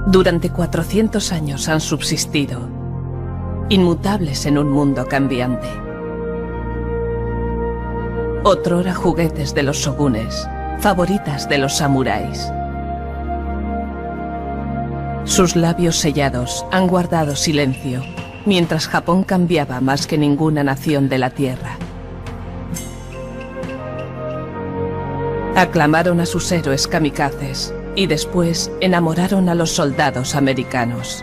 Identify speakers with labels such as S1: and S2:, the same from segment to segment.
S1: Durante 400 años han subsistido, inmutables en un mundo cambiante. Otrora juguetes de los shogunes, favoritas de los samuráis. Sus labios sellados han guardado silencio, mientras Japón cambiaba más que ninguna nación de la Tierra. Aclamaron a sus héroes kamikazes y después enamoraron a los soldados americanos.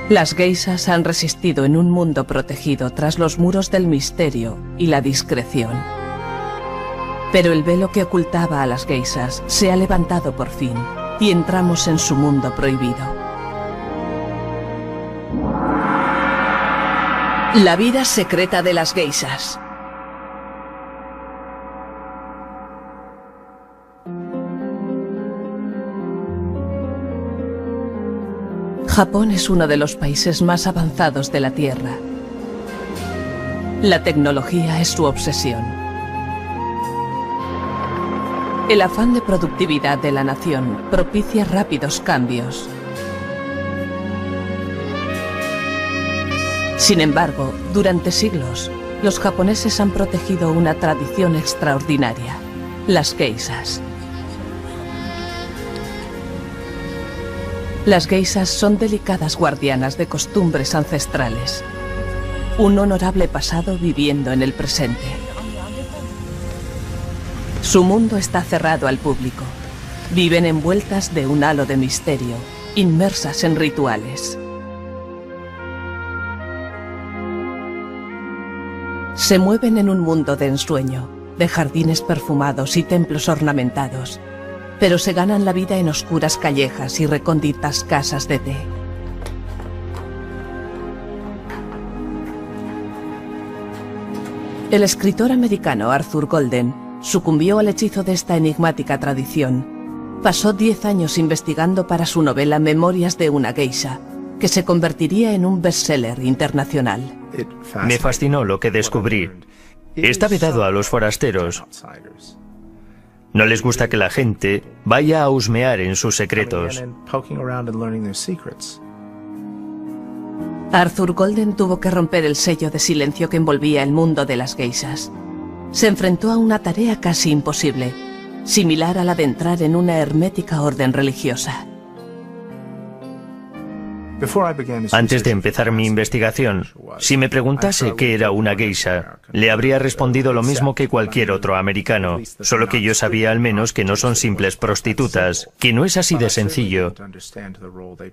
S1: Las geishas han resistido en un mundo protegido tras los muros del misterio y la discreción. Pero el velo que ocultaba a las geishas se ha levantado por fin y entramos en su mundo prohibido. La vida secreta de las geishas. Japón es uno de los países más avanzados de la Tierra. La tecnología es su obsesión. El afán de productividad de la nación propicia rápidos cambios. Sin embargo, durante siglos, los japoneses han protegido una tradición extraordinaria: las geishas. Las geishas son delicadas guardianas de costumbres ancestrales. Un honorable pasado viviendo en el presente. Su mundo está cerrado al público. Viven envueltas de un halo de misterio, inmersas en rituales. Se mueven en un mundo de ensueño, de jardines perfumados y templos ornamentados, pero se ganan la vida en oscuras callejas y recónditas casas de té. El escritor americano Arthur Golden sucumbió al hechizo de esta enigmática tradición. Pasó 10 años investigando para su novela Memorias de una geisha, que se convertiría en un bestseller internacional.
S2: Me fascinó lo que descubrí. Está vedado a los forasteros. No les gusta que la gente vaya a husmear en sus secretos.
S1: Arthur Golden tuvo que romper el sello de silencio que envolvía el mundo de las geishas. Se enfrentó a una tarea casi imposible, similar a la de entrar en una hermética orden religiosa.
S2: Antes de empezar mi investigación, si me preguntase qué era una geisha, le habría respondido lo mismo que cualquier otro americano, solo que yo sabía al menos que no son simples prostitutas, que no es así de sencillo.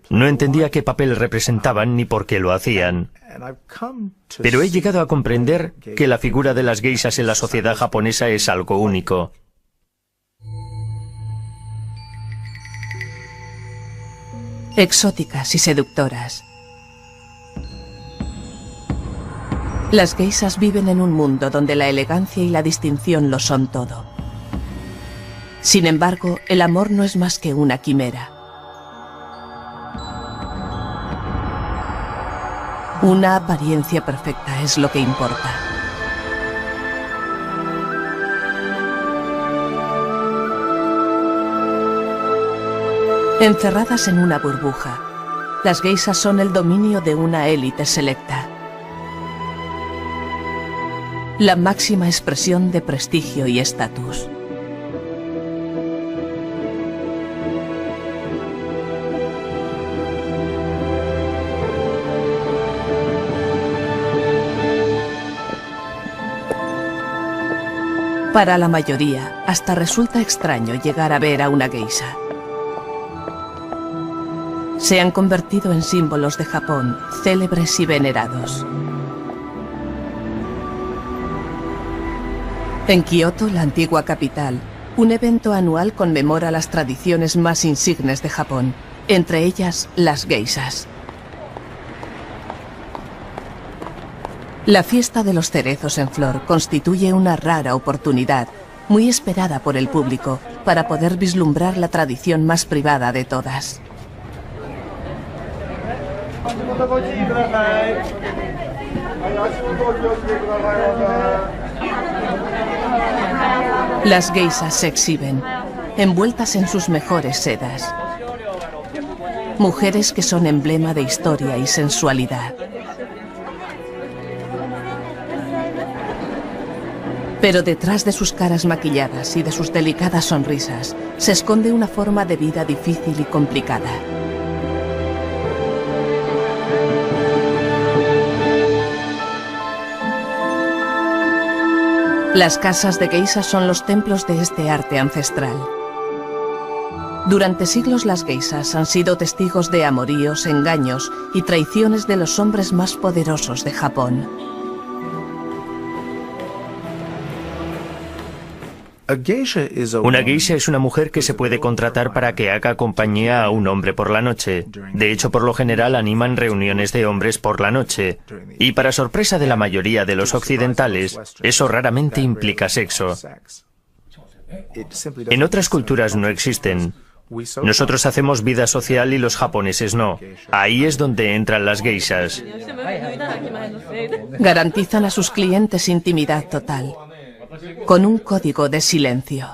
S2: No entendía qué papel representaban ni por qué lo hacían. Pero he llegado a comprender que la figura de las geishas en la sociedad japonesa es algo único.
S1: Exóticas y seductoras. Las geishas viven en un mundo donde la elegancia y la distinción lo son todo. Sin embargo, el amor no es más que una quimera. Una apariencia perfecta es lo que importa. Encerradas en una burbuja, las geishas son el dominio de una élite selecta. La máxima expresión de prestigio y estatus. Para la mayoría, hasta resulta extraño llegar a ver a una geisha. Se han convertido en símbolos de Japón, célebres y venerados. En Kioto, la antigua capital, un evento anual conmemora las tradiciones más insignes de Japón, entre ellas las geishas. La fiesta de los cerezos en flor constituye una rara oportunidad, muy esperada por el público, para poder vislumbrar la tradición más privada de todas. Las geishas se exhiben. envueltas en sus mejores sedas. Mujeres que son emblema de historia y sensualidad. Pero detrás de sus caras maquilladas y de sus delicadas sonrisas se esconde una forma de vida difícil y complicada. Las casas de geisas son los templos de este arte ancestral. Durante siglos las geisas han sido testigos de amoríos, engaños y traiciones de los hombres más poderosos de Japón.
S2: Una geisha es una mujer que se puede contratar para que haga compañía a un hombre por la noche. De hecho, por lo general animan reuniones de hombres por la noche. Y para sorpresa de la mayoría de los occidentales, eso raramente implica sexo. En otras culturas no existen. Nosotros hacemos vida social y los japoneses no. Ahí es donde entran las geishas.
S1: Garantizan a sus clientes intimidad total, con un código de silencio.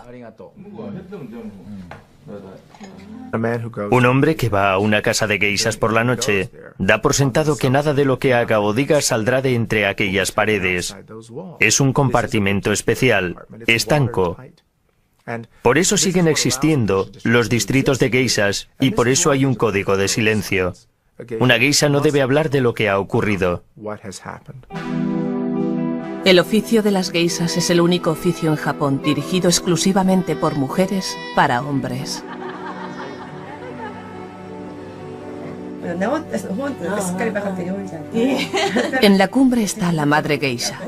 S2: Un hombre que va a una casa de geishas por la noche da por sentado que nada de lo que haga o diga saldrá de entre aquellas paredes. Es un compartimento especial, estanco. Por eso siguen existiendo los distritos de geishas y por eso hay un código de silencio. Una geisha no debe hablar de lo que ha ocurrido.
S1: El oficio de las geishas es el único oficio en Japón dirigido exclusivamente por mujeres para hombres. En la cumbre está la madre geisha.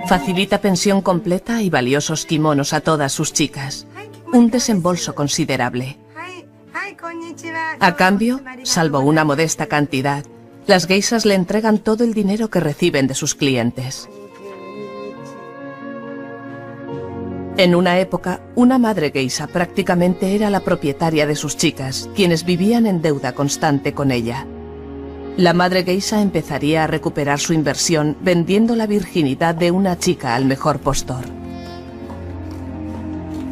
S1: Facilita pensión completa y valiosos kimonos a todas sus chicas. Un desembolso considerable. A cambio, salvo una modesta cantidad, las geishas le entregan todo el dinero que reciben de sus clientes. En una época, una madre geisha prácticamente era la propietaria de sus chicas, quienes vivían en deuda constante con ella. La madre geisha empezaría a recuperar su inversión vendiendo la virginidad de una chica al mejor postor.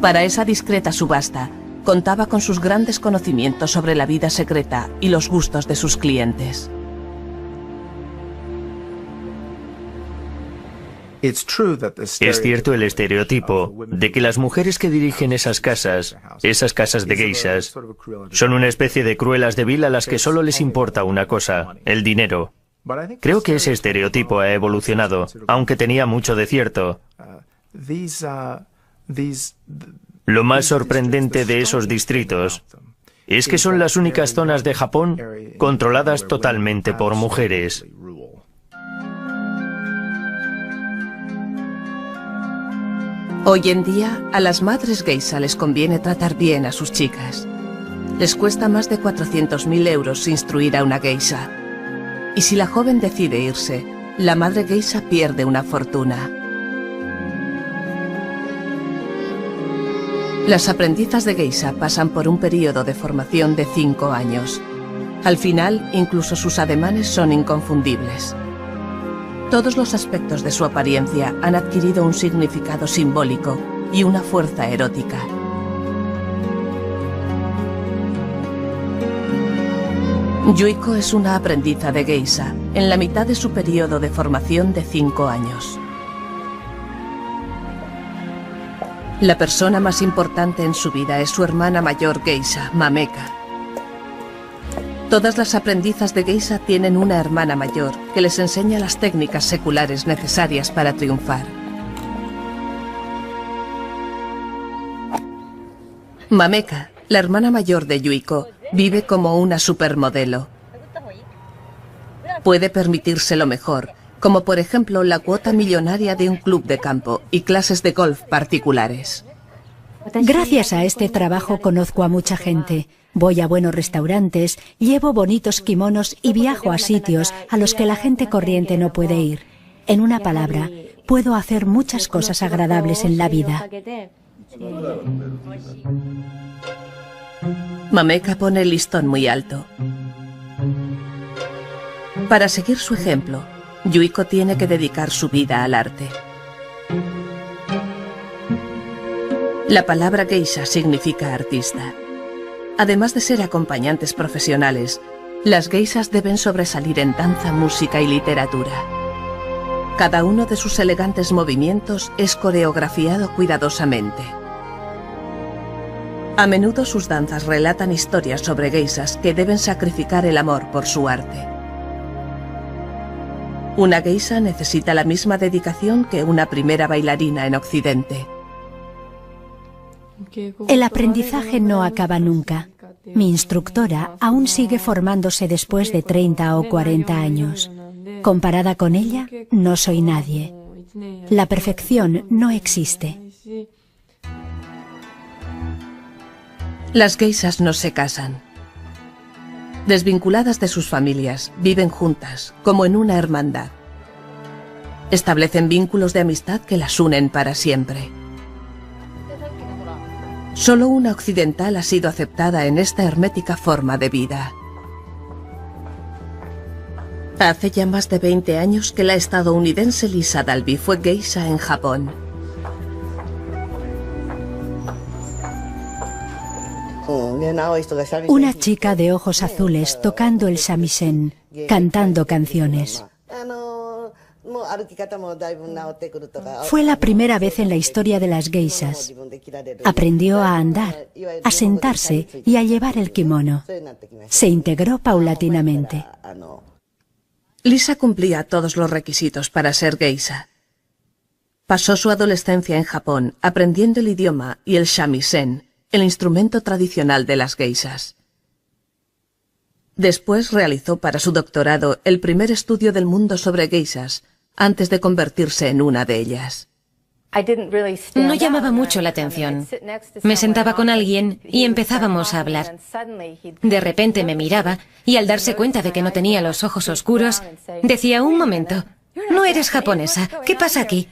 S1: Para esa discreta subasta, contaba con sus grandes conocimientos sobre la vida secreta y los gustos de sus clientes.
S2: Es cierto el estereotipo de que las mujeres que dirigen esas casas de geishas, son una especie de cruelas de vil a las que solo les importa una cosa, el dinero. Creo que ese estereotipo ha evolucionado, aunque tenía mucho de cierto. Lo más sorprendente de esos distritos es que son las únicas zonas de Japón controladas totalmente por mujeres.
S1: Hoy en día, a las madres geisha les conviene tratar bien a sus chicas. Les cuesta más de 400.000 euros instruir a una geisha. Y si la joven decide irse, la madre geisha pierde una fortuna. Las aprendizas de geisha pasan por un periodo de formación de 5 años. Al final, incluso sus ademanes son inconfundibles. Todos los aspectos de su apariencia han adquirido un significado simbólico y una fuerza erótica. Yuiko es una aprendiza de geisha en la mitad de su periodo de formación de 5 años. La persona más importante en su vida es su hermana mayor geisha, Mameka. Todas las aprendizas de geisha tienen una hermana mayor que les enseña las técnicas seculares necesarias para triunfar. Mameka, la hermana mayor de Yuiko, vive como una supermodelo. Puede permitirse lo mejor, como por ejemplo la cuota millonaria de un club de campo y clases de golf particulares.
S3: Gracias a este trabajo conozco a mucha gente. Voy a buenos restaurantes, llevo bonitos kimonos y viajo a sitios a los que la gente corriente no puede ir. En una palabra, puedo hacer muchas cosas agradables en la vida.
S1: Mameka pone el listón muy alto. Para seguir su ejemplo, Yuiko tiene que dedicar su vida al arte. La palabra geisha significa artista. Además de ser acompañantes profesionales, las geishas deben sobresalir en danza, música y literatura. Cada uno de sus elegantes movimientos es coreografiado cuidadosamente. A menudo sus danzas relatan historias sobre geishas que deben sacrificar el amor por su arte. Una geisha necesita la misma dedicación que una primera bailarina en Occidente.
S3: El aprendizaje no acaba nunca. Mi instructora aún sigue formándose después de 30 o 40 años. Comparada con ella, no soy nadie. La perfección no existe.
S1: Las geishas no se casan. Desvinculadas de sus familias, viven juntas, como en una hermandad. Establecen vínculos de amistad que las unen para siempre. Solo una occidental ha sido aceptada en esta hermética forma de vida. Hace ya más de 20 años que la estadounidense Lisa Dalby fue geisha en Japón.
S3: Una chica de ojos azules tocando el shamisen, cantando canciones. Fue la primera vez en la historia de las geishas. Aprendió a andar, a sentarse y a llevar el kimono. Se integró paulatinamente.
S1: Lisa cumplía todos los requisitos para ser geisha. Pasó su adolescencia en Japón aprendiendo el idioma y el shamisen, el instrumento tradicional de las geishas. Después realizó para su doctorado el primer estudio del mundo sobre geishas, antes de convertirse en una de ellas.
S4: No llamaba mucho la atención. Me sentaba con alguien y empezábamos a hablar. De repente me miraba y al darse cuenta de que no tenía los ojos oscuros, decía: un momento, no eres japonesa, ¿qué pasa aquí?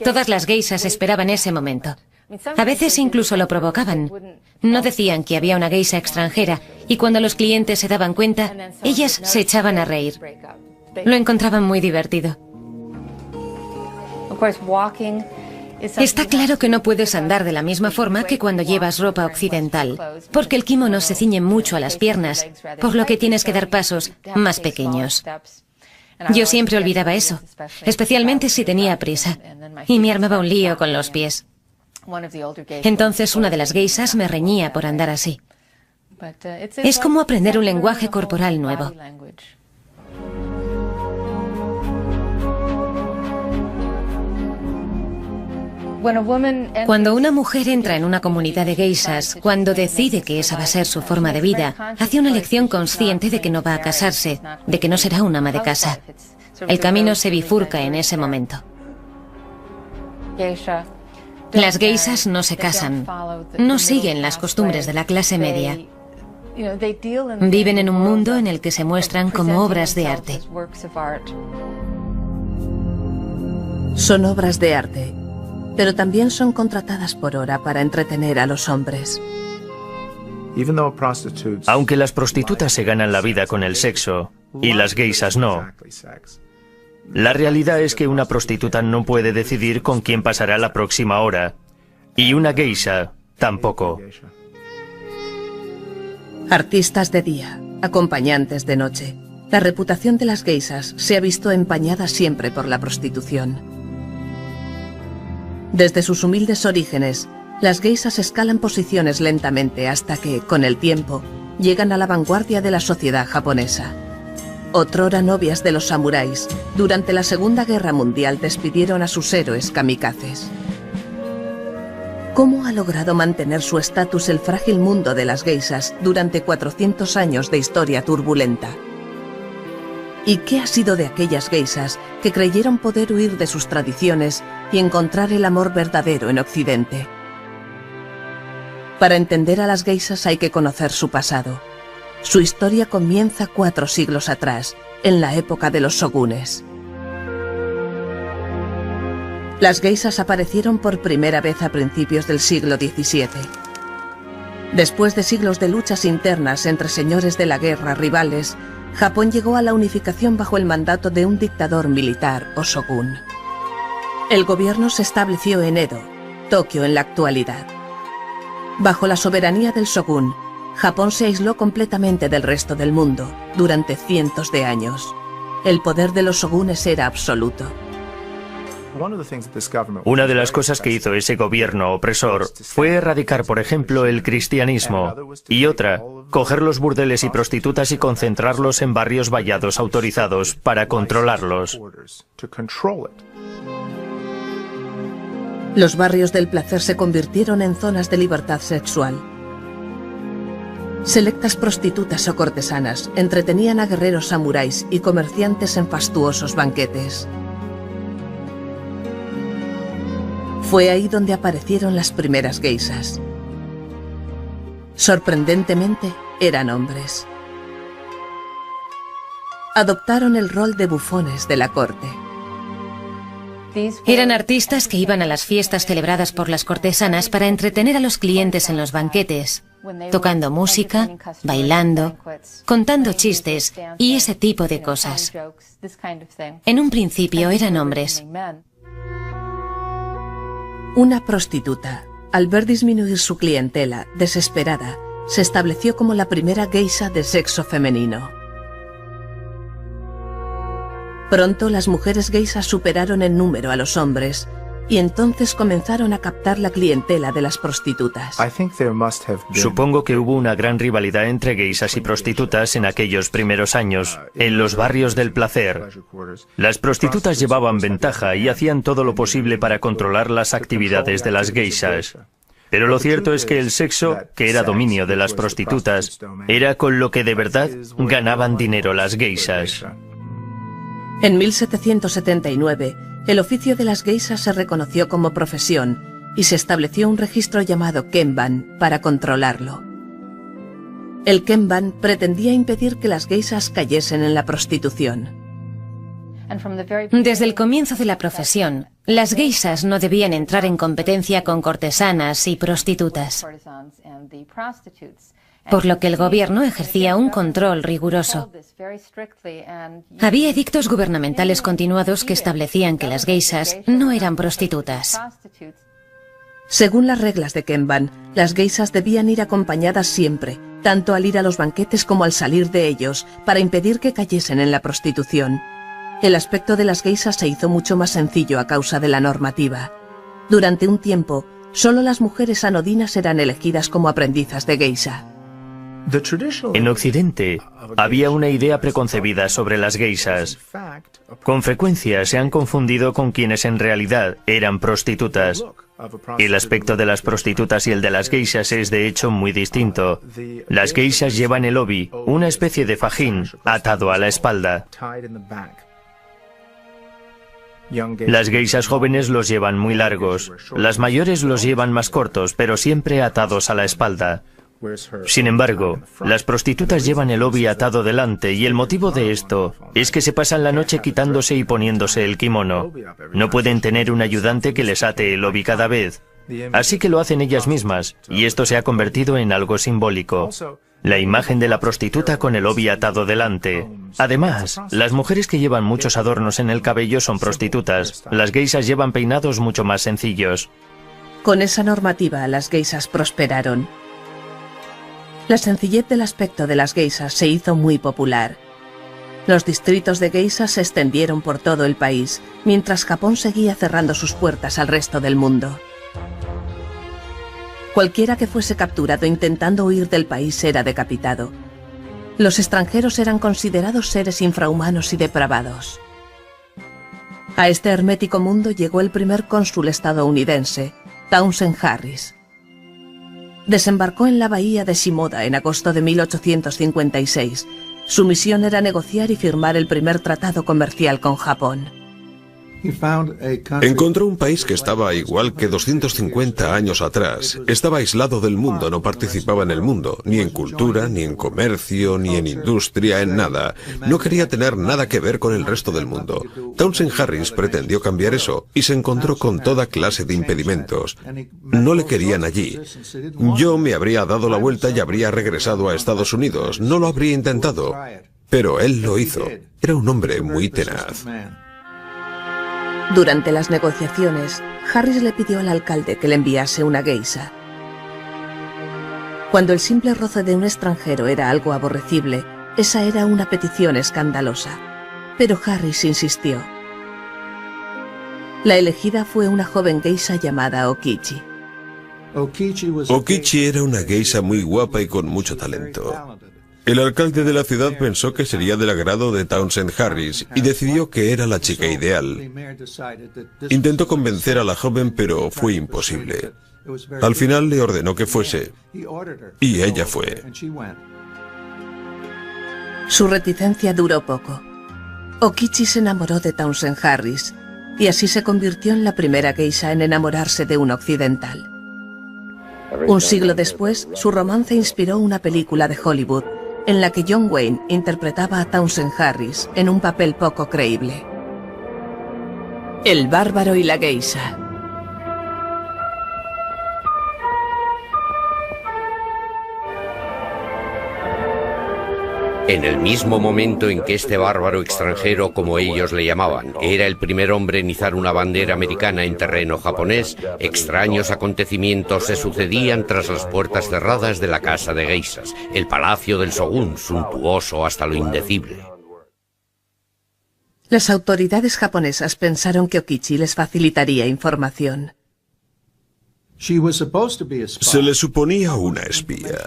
S4: Todas las geishas esperaban ese momento. A veces incluso lo provocaban. No decían que había una geisha extranjera y cuando los clientes se daban cuenta, ellas se echaban a reír. Lo encontraban muy divertido. Está claro que no puedes andar de la misma forma que cuando llevas ropa occidental, porque el kimono se ciñe mucho a las piernas, por lo que tienes que dar pasos más pequeños. Yo siempre olvidaba eso, especialmente si tenía prisa, y me armaba un lío con los pies. Entonces una de las geishas me reñía por andar así. Es como aprender un lenguaje corporal nuevo. Cuando una mujer entra en una comunidad de geishas, cuando decide que esa va a ser su forma de vida, hace una elección consciente de que no va a casarse, de que no será una ama de casa. El camino se bifurca en ese momento. Las geishas no se casan, no siguen las costumbres de la clase media. Viven en un mundo en el que se muestran como obras de arte.
S1: Son obras de arte, pero también son contratadas por hora para entretener a los hombres.
S2: Aunque las prostitutas se ganan la vida con el sexo y las geishas no, la realidad es que una prostituta no puede decidir con quién pasará la próxima hora, y una geisha tampoco.
S1: Artistas de día, acompañantes de noche. La reputación de las geishas se ha visto empañada siempre por la prostitución. Desde sus humildes orígenes, las geishas escalan posiciones lentamente hasta que, con el tiempo, llegan a la vanguardia de la sociedad japonesa. Otrora novias de los samuráis, durante la Segunda Guerra Mundial despidieron a sus héroes kamikazes. ¿Cómo ha logrado mantener su estatus el frágil mundo de las geishas durante 400 años de historia turbulenta? ¿Y qué ha sido de aquellas geishas que creyeron poder huir de sus tradiciones y encontrar el amor verdadero en Occidente? Para entender a las geishas hay que conocer su pasado. Su historia comienza 4 siglos atrás, en la época de los shogunes. Las geishas aparecieron por primera vez a principios del siglo XVII. Después de siglos de luchas internas entre señores de la guerra rivales, Japón llegó a la unificación bajo el mandato de un dictador militar o shogun. El gobierno se estableció en Edo, Tokio en la actualidad. Bajo la soberanía del Shogun, Japón se aisló completamente del resto del mundo durante cientos de años. El poder de los shogunes era absoluto.
S2: Una de las cosas que hizo ese gobierno opresor fue erradicar, por ejemplo, el cristianismo, y otra, coger los burdeles y prostitutas y concentrarlos en barrios vallados autorizados para controlarlos.
S1: Los barrios del placer se convirtieron en zonas de libertad sexual. Selectas prostitutas o cortesanas entretenían a guerreros samuráis y comerciantes en fastuosos banquetes. Fue ahí donde aparecieron las primeras geishas. Sorprendentemente, eran hombres. Adoptaron el rol de bufones de la corte.
S4: Eran artistas que iban a las fiestas celebradas por las cortesanas para entretener a los clientes en los banquetes, tocando música, bailando, contando chistes y ese tipo de cosas. En un principio eran hombres.
S1: Una prostituta, al ver disminuir su clientela, desesperada, se estableció como la primera geisha de sexo femenino. Pronto las mujeres geishas superaron en número a los hombres y entonces comenzaron a captar la clientela de las prostitutas.
S2: Supongo que hubo una gran rivalidad entre geishas y prostitutas en aquellos primeros años, en los barrios del placer. Las prostitutas llevaban ventaja y hacían todo lo posible para controlar las actividades de las geishas. Pero lo cierto es que el sexo, que era dominio de las prostitutas, era con lo que de verdad ganaban dinero las geishas.
S1: En 1779, el oficio de las geishas se reconoció como profesión y se estableció un registro llamado Kenban para controlarlo. El Kenban pretendía impedir que las geishas cayesen en la prostitución.
S4: Desde el comienzo de la profesión, las geishas no debían entrar en competencia con cortesanas y prostitutas, por lo que el gobierno ejercía un control riguroso. Había edictos gubernamentales continuados que establecían que las geishas no eran prostitutas.
S1: Según las reglas de Kenban, las geishas debían ir acompañadas siempre, tanto al ir a los banquetes como al salir de ellos, para impedir que cayesen en la prostitución. El aspecto de las geishas se hizo mucho más sencillo a causa de la normativa. Durante un tiempo, solo las mujeres anodinas eran elegidas como aprendizas de geisha.
S2: En Occidente, había una idea preconcebida sobre las geishas. Con frecuencia se han confundido con quienes en realidad eran prostitutas. El aspecto de las prostitutas y el de las geishas es de hecho muy distinto. Las geishas llevan el obi, una especie de fajín, atado a la espalda. Las geishas jóvenes los llevan muy largos. Las mayores los llevan más cortos, pero siempre atados a la espalda. Sin embargo, las prostitutas llevan el obi atado delante y el motivo de esto es que se pasan la noche quitándose y poniéndose el kimono. No pueden tener un ayudante que les ate el obi cada vez. Así que lo hacen ellas mismas, y esto se ha convertido en algo simbólico. La imagen de la prostituta con el obi atado delante. Además, las mujeres que llevan muchos adornos en el cabello son prostitutas. Las geishas llevan peinados mucho más sencillos.
S1: Con esa normativa, las geishas prosperaron. La sencillez del aspecto de las geishas se hizo muy popular. Los distritos de geishas se extendieron por todo el país, mientras Japón seguía cerrando sus puertas al resto del mundo. Cualquiera que fuese capturado intentando huir del país era decapitado. Los extranjeros eran considerados seres infrahumanos y depravados. A este hermético mundo llegó el primer cónsul estadounidense, Townsend Harris. Desembarcó en la bahía de Shimoda en agosto de 1856. Su misión era negociar y firmar el primer tratado comercial con Japón.
S5: Encontró un país que estaba igual que 250 años atrás. Estaba aislado del mundo, no participaba en el mundo, ni en cultura, ni en comercio, ni en industria, en nada. No quería tener nada que ver con el resto del mundo. Townsend Harris pretendió cambiar eso y se encontró con toda clase de impedimentos. No le querían allí. Yo me habría dado la vuelta y habría regresado a Estados Unidos. No lo habría intentado, pero él lo hizo. Era un hombre muy tenaz.
S1: Durante las negociaciones, Harris le pidió al alcalde que le enviase una geisha. Cuando el simple roce de un extranjero era algo aborrecible, esa era una petición escandalosa. Pero Harris insistió. La elegida fue una joven geisha llamada Okichi.
S5: Okichi era una geisha muy guapa y con mucho talento. El alcalde de la ciudad pensó que sería del agrado de Townsend Harris y decidió que era la chica ideal. Intentó convencer a la joven, pero fue imposible. Al final le ordenó que fuese, y ella fue.
S1: Su reticencia duró poco. Okichi se enamoró de Townsend Harris, y así se convirtió en la primera geisha en enamorarse de un occidental. Un siglo después, su romance inspiró una película de Hollywood, en la que John Wayne interpretaba a Townsend Harris en un papel poco creíble. El bárbaro y la geisha.
S6: En el mismo momento en que este bárbaro extranjero, como ellos le llamaban, era el primer hombre en izar una bandera americana en terreno japonés, extraños acontecimientos se sucedían tras las puertas cerradas de la casa de geishas, el palacio del Shogun, suntuoso hasta lo indecible.
S1: Las autoridades japonesas pensaron que Okichi les facilitaría información.
S5: Se le suponía una espía.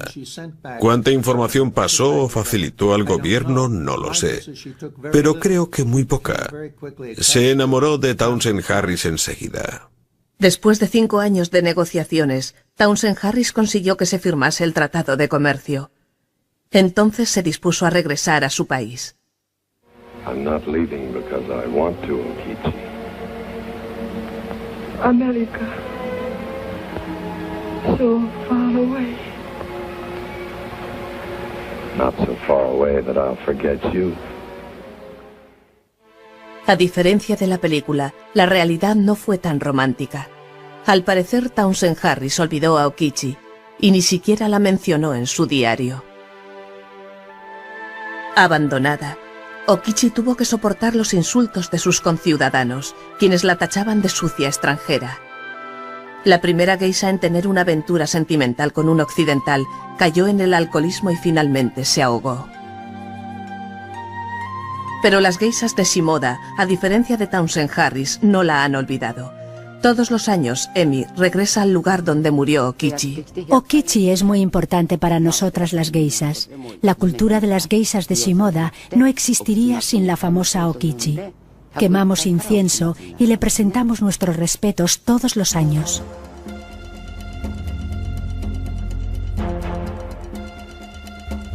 S5: ¿Cuánta información pasó o facilitó al gobierno? No lo sé. Pero creo que muy poca. Se enamoró de Townsend Harris enseguida.
S1: Después de 5 años de negociaciones, Townsend Harris consiguió que se firmase el Tratado de Comercio. Entonces se dispuso a regresar a su país.
S7: América. So far away. Not so far away that I'll forget you.
S1: A diferencia de la película, la realidad no fue tan romántica. Al parecer, Townsend Harris olvidó a Okichi y ni siquiera la mencionó en su diario. Abandonada, Okichi tuvo que soportar los insultos de sus conciudadanos, quienes la tachaban de sucia extranjera. La primera geisha en tener una aventura sentimental con un occidental cayó en el alcoholismo y finalmente se ahogó. Pero las geishas de Shimoda, a diferencia de Townsend Harris, no la han olvidado. Todos los años, Emi regresa al lugar donde murió Okichi.
S3: Okichi es muy importante para nosotras las geishas. La cultura de las geishas de Shimoda no existiría sin la famosa Okichi. Quemamos incienso y le presentamos nuestros respetos todos los años.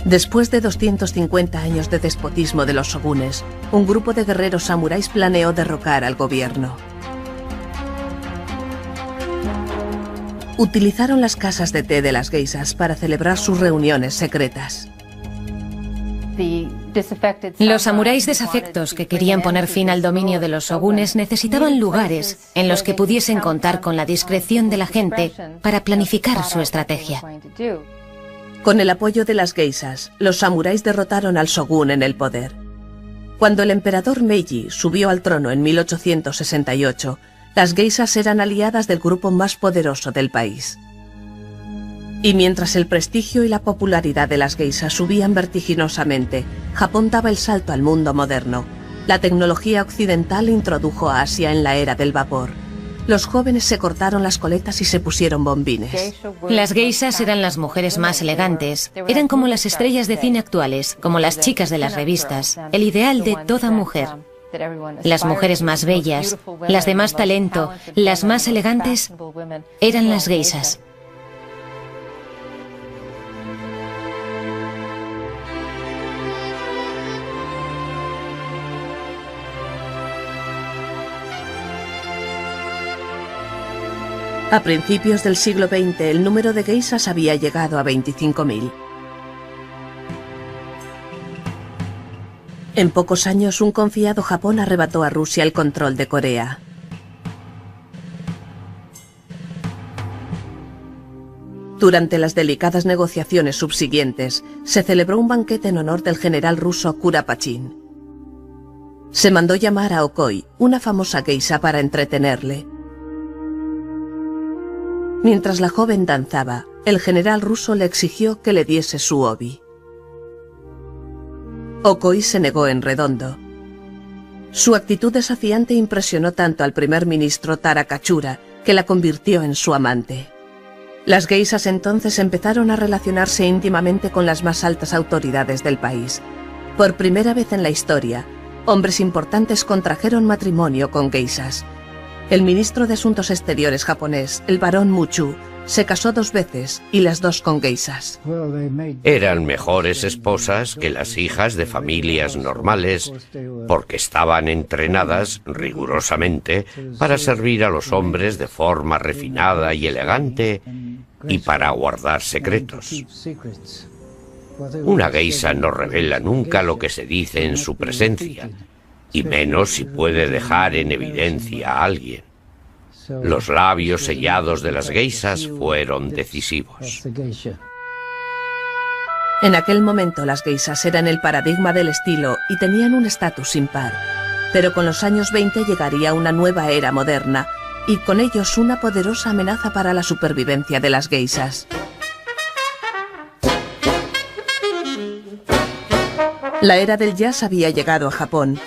S1: Después de 250 años de despotismo de los shogunes, un grupo de guerreros samuráis planeó derrocar al gobierno. Utilizaron las casas de té de las geishas para celebrar sus reuniones secretas.
S4: Los samuráis desafectos que querían poner fin al dominio de los shogunes necesitaban lugares en los que pudiesen contar con la discreción de la gente para planificar su estrategia.
S1: Con el apoyo de las geishas, los samuráis derrotaron al shogun en el poder. Cuando el emperador Meiji subió al trono en 1868, las geishas eran aliadas del grupo más poderoso del país. Y mientras el prestigio y la popularidad de las geishas subían vertiginosamente, Japón daba el salto al mundo moderno. La tecnología occidental introdujo a Asia en la era del vapor. Los jóvenes se cortaron las coletas y se pusieron bombines.
S4: Las geishas eran las mujeres más elegantes. Eran como las estrellas de cine actuales, como las chicas de las revistas, el ideal de toda mujer. Las mujeres más bellas, las de más talento, las más elegantes, eran las geishas.
S1: A principios del siglo XX, el número de geishas había llegado a 25.000. En pocos años, un confiado Japón arrebató a Rusia el control de Corea. Durante las delicadas negociaciones subsiguientes, se celebró un banquete en honor del general ruso Kurapachin. Se mandó llamar a Okoi, una famosa geisha, para entretenerle. Mientras la joven danzaba, el general ruso le exigió que le diese su obi. Okoi se negó en redondo. Su actitud desafiante impresionó tanto al primer ministro Tara Kachura, que la convirtió en su amante. Las geishas entonces empezaron a relacionarse íntimamente con las más altas autoridades del país. Por primera vez en la historia, hombres importantes contrajeron matrimonio con geishas. El ministro de Asuntos Exteriores japonés, el barón Muchu, se casó 2 veces y las 2 con geishas.
S6: Eran mejores esposas que las hijas de familias normales porque estaban entrenadas rigurosamente para servir a los hombres de forma refinada y elegante y para guardar secretos. Una geisha no revela nunca lo que se dice en su presencia, y menos si puede dejar en evidencia a alguien. Los labios sellados de las geishas fueron decisivos.
S1: En aquel momento las geishas eran el paradigma del estilo y tenían un estatus impar. Pero con los años 20 llegaría una nueva era moderna y con ellos una poderosa amenaza para la supervivencia de las geishas. La era del jazz había llegado a Japón.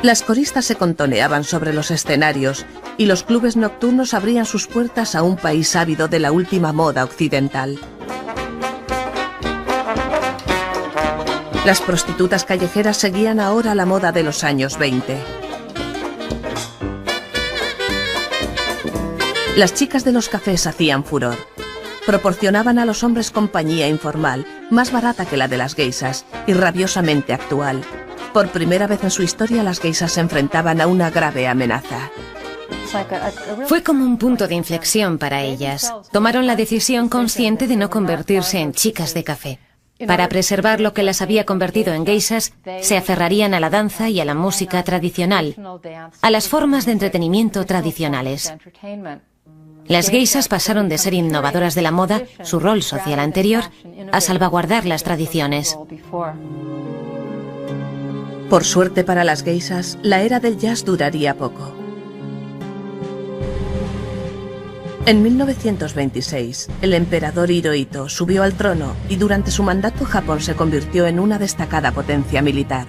S1: Las coristas se contoneaban sobre los escenarios y los clubes nocturnos abrían sus puertas a un país ávido de la última moda occidental. Las prostitutas callejeras seguían ahora la moda de los años 20. Las chicas de los cafés hacían furor. Proporcionaban a los hombres compañía informal, más barata que la de las geishas y rabiosamente actual. Por primera vez en su historia, las geishas se enfrentaban a una grave amenaza.
S4: Fue como un punto de inflexión para ellas. Tomaron la decisión consciente de no convertirse en chicas de café. Para preservar lo que las había convertido en geishas, se aferrarían a la danza y a la música tradicional, a las formas de entretenimiento tradicionales. Las geishas pasaron de ser innovadoras de la moda, su rol social anterior, a salvaguardar las tradiciones.
S1: Por suerte para las geishas, la era del jazz duraría poco. En 1926, el emperador Hirohito subió al trono y durante su mandato Japón se convirtió en una destacada potencia militar.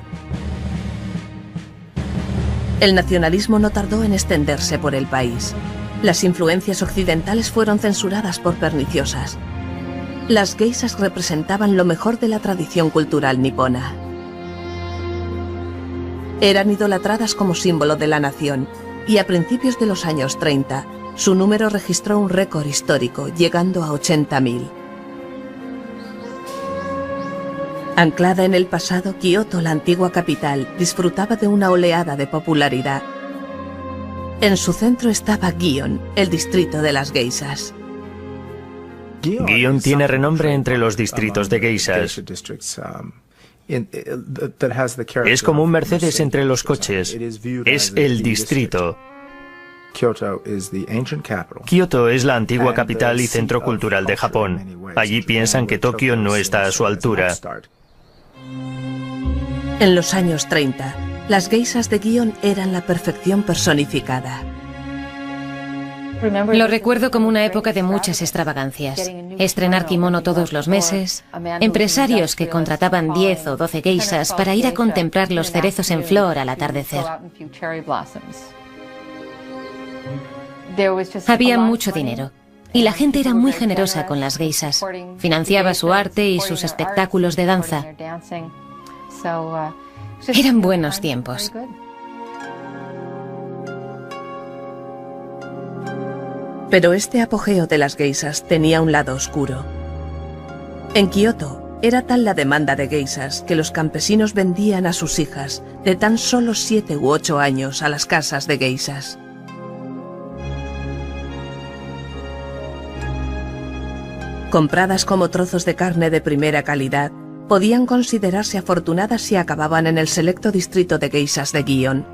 S1: El nacionalismo no tardó en extenderse por el país. Las influencias occidentales fueron censuradas por perniciosas. Las geishas representaban lo mejor de la tradición cultural nipona. Eran idolatradas como símbolo de la nación y a principios de los años 30, su número registró un récord histórico, llegando a 80.000. Anclada en el pasado, Kioto, la antigua capital, disfrutaba de una oleada de popularidad. En su centro estaba Gion, el distrito de las geishas.
S2: Gion tiene renombre entre los distritos de geishas. Es como un Mercedes entre los coches. Es el distrito. Kioto es la antigua capital y centro cultural de Japón. Allí piensan que Tokio no está a su altura.
S1: En los años 30, las geishas de Gion eran la perfección personificada.
S4: Lo recuerdo como una época de muchas extravagancias. Estrenar kimono todos los meses, empresarios que contrataban 10 o 12 geishas para ir a contemplar los cerezos en flor al atardecer. Había mucho dinero y la gente era muy generosa con las geishas. Financiaba su arte y sus espectáculos de danza. Eran buenos tiempos.
S1: Pero este apogeo de las geishas tenía un lado oscuro. En Kioto era tal la demanda de geishas que los campesinos vendían a sus hijas de tan solo 7 u 8 años a las casas de geishas. Compradas como trozos de carne de primera calidad, podían considerarse afortunadas si acababan en el selecto distrito de geishas de Gion.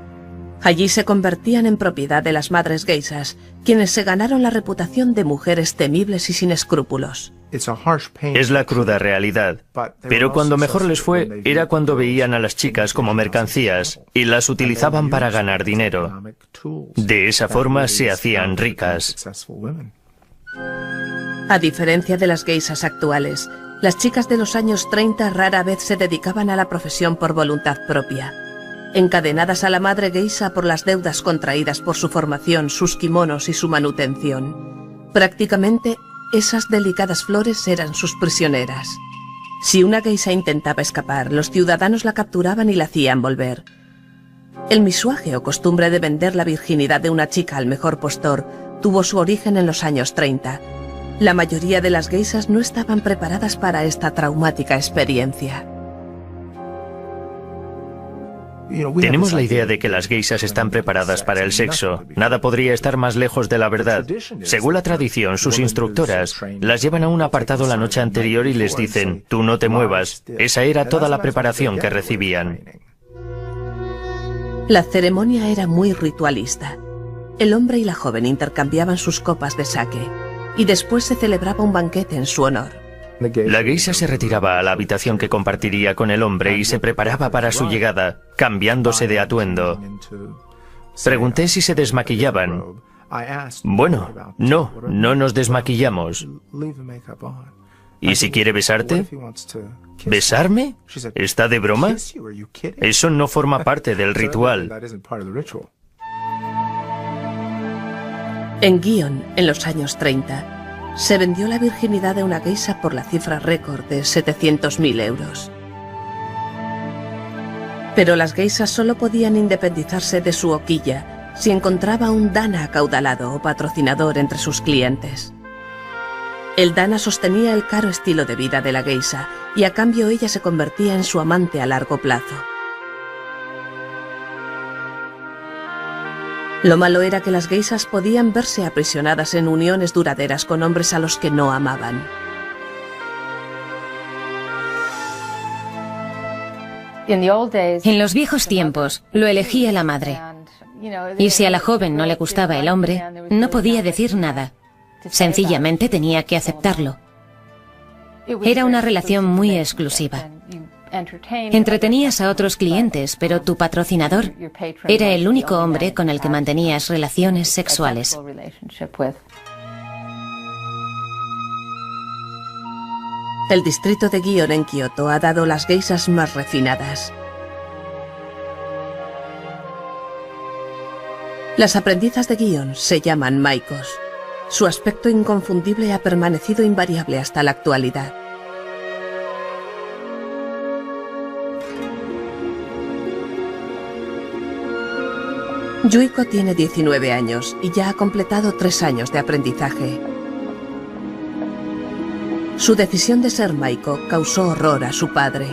S1: Allí se convertían en propiedad de las madres geishas, quienes se ganaron la reputación de mujeres temibles y sin escrúpulos.
S2: Es la cruda realidad. Pero cuando mejor les fue era cuando veían a las chicas como mercancías y las utilizaban para ganar dinero. De esa forma se hacían ricas.
S1: A diferencia de las geishas actuales, las chicas de los años 30 rara vez se dedicaban a la profesión por voluntad propia. Encadenadas a la madre geisha por las deudas contraídas por su formación, sus kimonos y su manutención. Prácticamente, esas delicadas flores eran sus prisioneras. Si una geisha intentaba escapar, los ciudadanos la capturaban y la hacían volver. El misuaje o costumbre de vender la virginidad de una chica al mejor postor tuvo su origen en los años 30. La mayoría de las geishas no estaban preparadas para esta traumática experiencia.
S2: Tenemos la idea de que las geishas están preparadas para el sexo. Nada podría estar más lejos de la verdad. Según la tradición, sus instructoras las llevan a un apartado la noche anterior y les dicen, tú no te muevas. Esa era toda la preparación que recibían.
S1: La ceremonia era muy ritualista. El hombre y la joven intercambiaban sus copas de sake y después se celebraba un banquete en su honor.
S2: La geisha se retiraba a la habitación que compartiría con el hombre y se preparaba para su llegada, cambiándose de atuendo. Pregunté si se desmaquillaban. Bueno, no nos desmaquillamos. ¿Y si quiere besarte? ¿Besarme? ¿Está de broma? Eso no forma parte del ritual.
S1: En Gion, en los años 30, se vendió la virginidad de una geisha por la cifra récord de 700.000 euros. Pero las geishas solo podían independizarse de su hoquilla si encontraba un dana acaudalado o patrocinador entre sus clientes. El dana sostenía el caro estilo de vida de la geisha y a cambio ella se convertía en su amante a largo plazo. Lo malo era que las geishas podían verse aprisionadas en uniones duraderas con hombres a los que no amaban.
S4: En los viejos tiempos, lo elegía la madre. Y si a la joven no le gustaba el hombre, no podía decir nada. Sencillamente tenía que aceptarlo. Era una relación muy exclusiva. Entretenías a otros clientes, pero tu patrocinador era el único hombre con el que mantenías relaciones sexuales.
S1: El distrito de Gion en Kioto ha dado las geishas más refinadas. Las aprendizas de Gion se llaman maikos. Su aspecto inconfundible ha permanecido invariable hasta la actualidad. Yuiko tiene 19 años y ya ha completado 3 años de aprendizaje. Su decisión de ser maiko causó horror a su padre.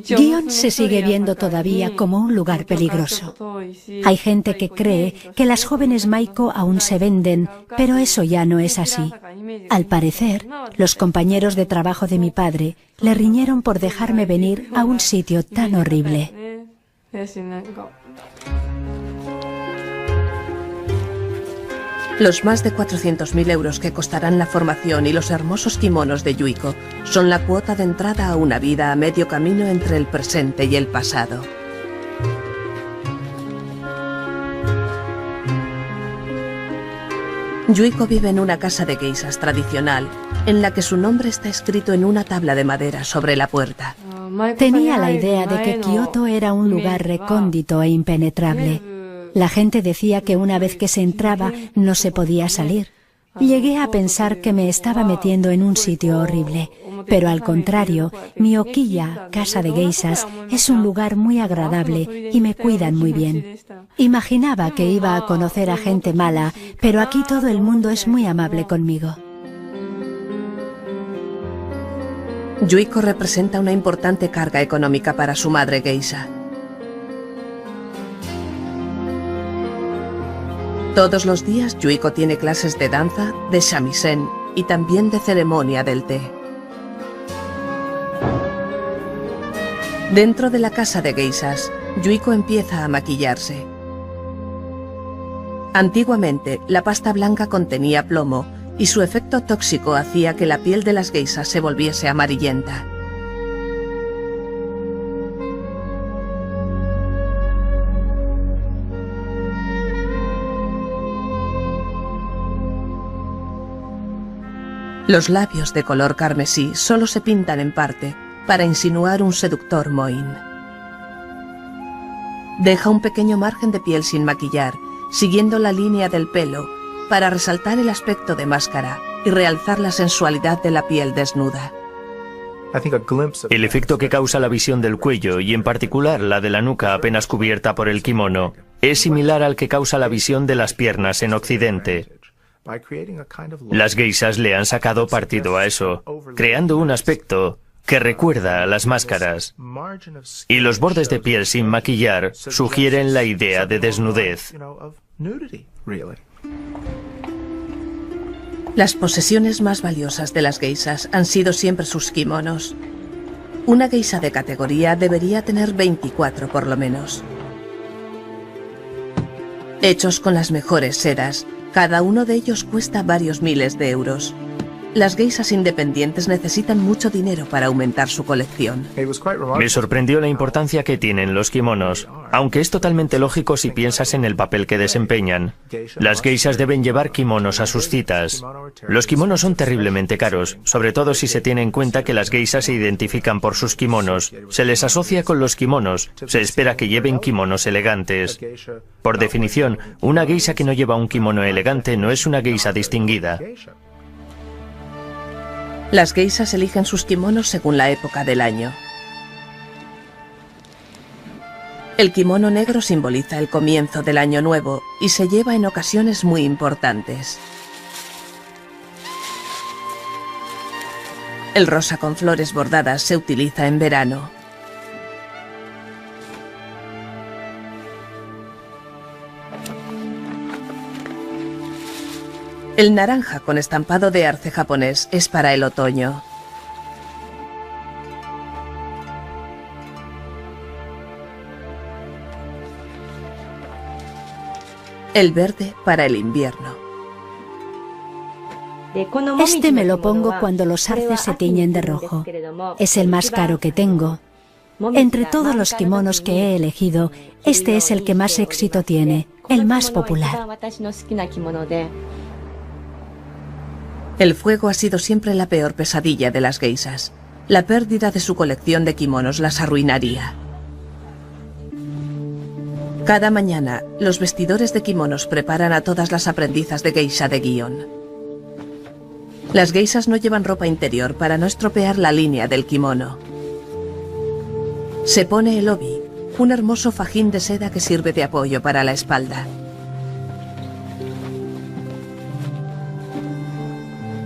S3: Gion se sigue viendo todavía como un lugar peligroso. Hay gente que cree que las jóvenes maiko aún se venden, pero eso ya no es así. Al parecer, los compañeros de trabajo de mi padre le riñeron por dejarme venir a un sitio tan horrible.
S1: Los más de 400.000 euros que costarán la formación y los hermosos kimonos de Yuiko son la cuota de entrada a una vida a medio camino entre el presente y el pasado. Yuiko vive en una casa de geishas tradicional, en la que su nombre está escrito en una tabla de madera sobre la puerta.
S3: Tenía la idea de que Kioto era un lugar recóndito e impenetrable. La gente decía que una vez que se entraba no se podía salir. Llegué a pensar que me estaba metiendo en un sitio horrible, pero al contrario, mi hoquilla, casa de geishas, es un lugar muy agradable y me cuidan muy bien. Imaginaba que iba a conocer a gente mala, pero aquí todo el mundo es muy amable conmigo.
S1: Yuiko representa una importante carga económica para su madre geisha. Todos los días Yuiko tiene clases de danza, de shamisen y también de ceremonia del té. Dentro de la casa de geishas, Yuiko empieza a maquillarse. Antiguamente, la pasta blanca contenía plomo y su efecto tóxico hacía que la piel de las geishas se volviese amarillenta. Los labios de color carmesí solo se pintan en parte para insinuar un seductor mohín. Deja un pequeño margen de piel sin maquillar, siguiendo la línea del pelo, para resaltar el aspecto de máscara y realzar la sensualidad de la piel desnuda.
S2: El efecto que causa la visión del cuello, y en particular la de la nuca apenas cubierta por el kimono, es similar al que causa la visión de las piernas en Occidente. Las geishas le han sacado partido a eso, creando un aspecto que recuerda a las máscaras. Y los bordes de piel sin maquillar sugieren la idea de desnudez.
S1: Las posesiones más valiosas de las geishas han sido siempre sus kimonos. Una geisha de categoría debería tener 24 por lo menos. Hechos con las mejores sedas, cada uno de ellos cuesta varios miles de euros. Las geishas independientes necesitan mucho dinero para aumentar su colección.
S2: Me sorprendió la importancia que tienen los kimonos, aunque es totalmente lógico si piensas en el papel que desempeñan. Las geishas deben llevar kimonos a sus citas. Los kimonos son terriblemente caros, sobre todo si se tiene en cuenta que las geishas se identifican por sus kimonos. Se les asocia con los kimonos, se espera que lleven kimonos elegantes. Por definición, una geisha que no lleva un kimono elegante no es una geisha distinguida.
S1: Las geishas eligen sus kimonos según la época del año. El kimono negro simboliza el comienzo del año nuevo y se lleva en ocasiones muy importantes. El rosa con flores bordadas se utiliza en verano. El naranja con estampado de arce japonés es para el otoño. El verde para el invierno.
S3: Este me lo pongo cuando los arces se tiñen de rojo. Es el más caro que tengo. Entre todos los kimonos que he elegido, este es el que más éxito tiene, el más popular.
S1: El fuego ha sido siempre la peor pesadilla de las geishas. La pérdida de su colección de kimonos las arruinaría. Cada mañana, los vestidores de kimonos preparan a todas las aprendizas de geisha de Gion. Las geishas no llevan ropa interior para no estropear la línea del kimono. Se pone el obi, un hermoso fajín de seda que sirve de apoyo para la espalda.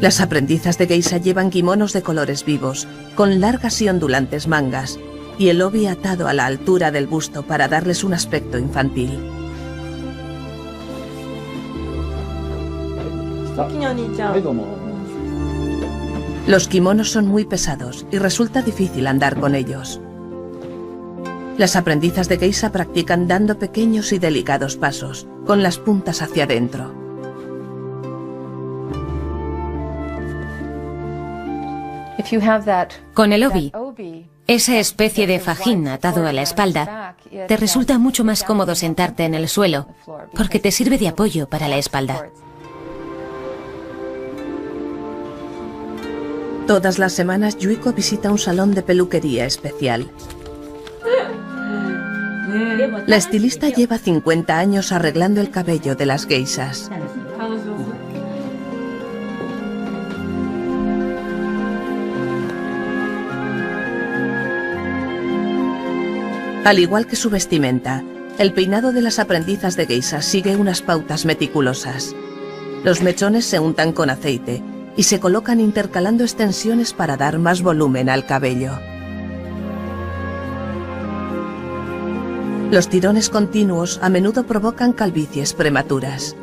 S1: Las aprendizas de geisha llevan kimonos de colores vivos, con largas y ondulantes mangas, y el obi atado a la altura del busto para darles un aspecto infantil. Los kimonos son muy pesados y resulta difícil andar con ellos. Las aprendizas de geisha practican dando pequeños y delicados pasos, con las puntas hacia adentro.
S4: Con el obi, esa especie de fajín atado a la espalda, te resulta mucho más cómodo sentarte en el suelo, porque te sirve de apoyo para la espalda.
S1: Todas las semanas Yuiko visita un salón de peluquería especial. La estilista lleva 50 años arreglando el cabello de las geishas. Al igual que su vestimenta, el peinado de las aprendizas de geisha sigue unas pautas meticulosas. Los mechones se untan con aceite y se colocan intercalando extensiones para dar más volumen al cabello. Los tirones continuos a menudo provocan calvicies prematuras.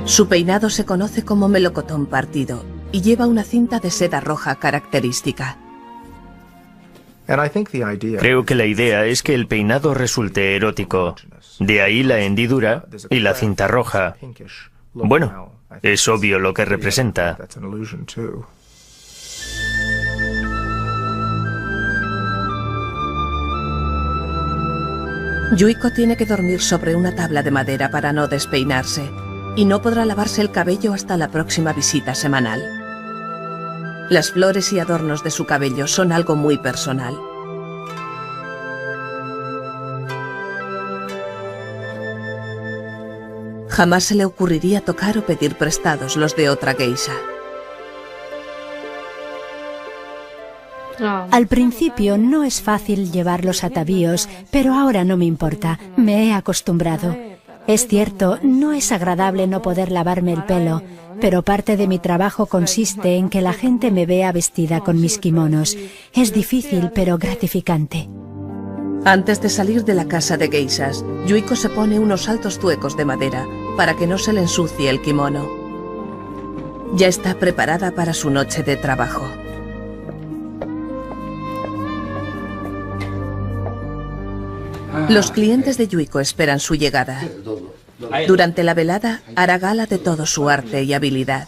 S1: Su peinado se conoce como melocotón partido y lleva una cinta de seda roja característica.
S2: Creo que la idea es que el peinado resulte erótico. De ahí la hendidura y la cinta roja. Bueno, es obvio lo que representa.
S1: Yuiko tiene que dormir sobre una tabla de madera para no despeinarse y no podrá lavarse el cabello hasta la próxima visita semanal. Las flores y adornos de su cabello son algo muy personal. Jamás se le ocurriría tocar o pedir prestados los de otra geisha.
S3: Al principio no es fácil llevar los atavíos, pero ahora no me importa, me he acostumbrado. Es cierto, no es agradable no poder lavarme el pelo, pero parte de mi trabajo consiste en que la gente me vea vestida con mis kimonos. Es difícil, pero gratificante.
S1: Antes de salir de la casa de geishas, Yuiko se pone unos altos zuecos de madera para que no se le ensucie el kimono. Ya está preparada para su noche de trabajo. Los clientes de Yuiko esperan su llegada. Durante la velada hará gala de todo su arte y habilidad.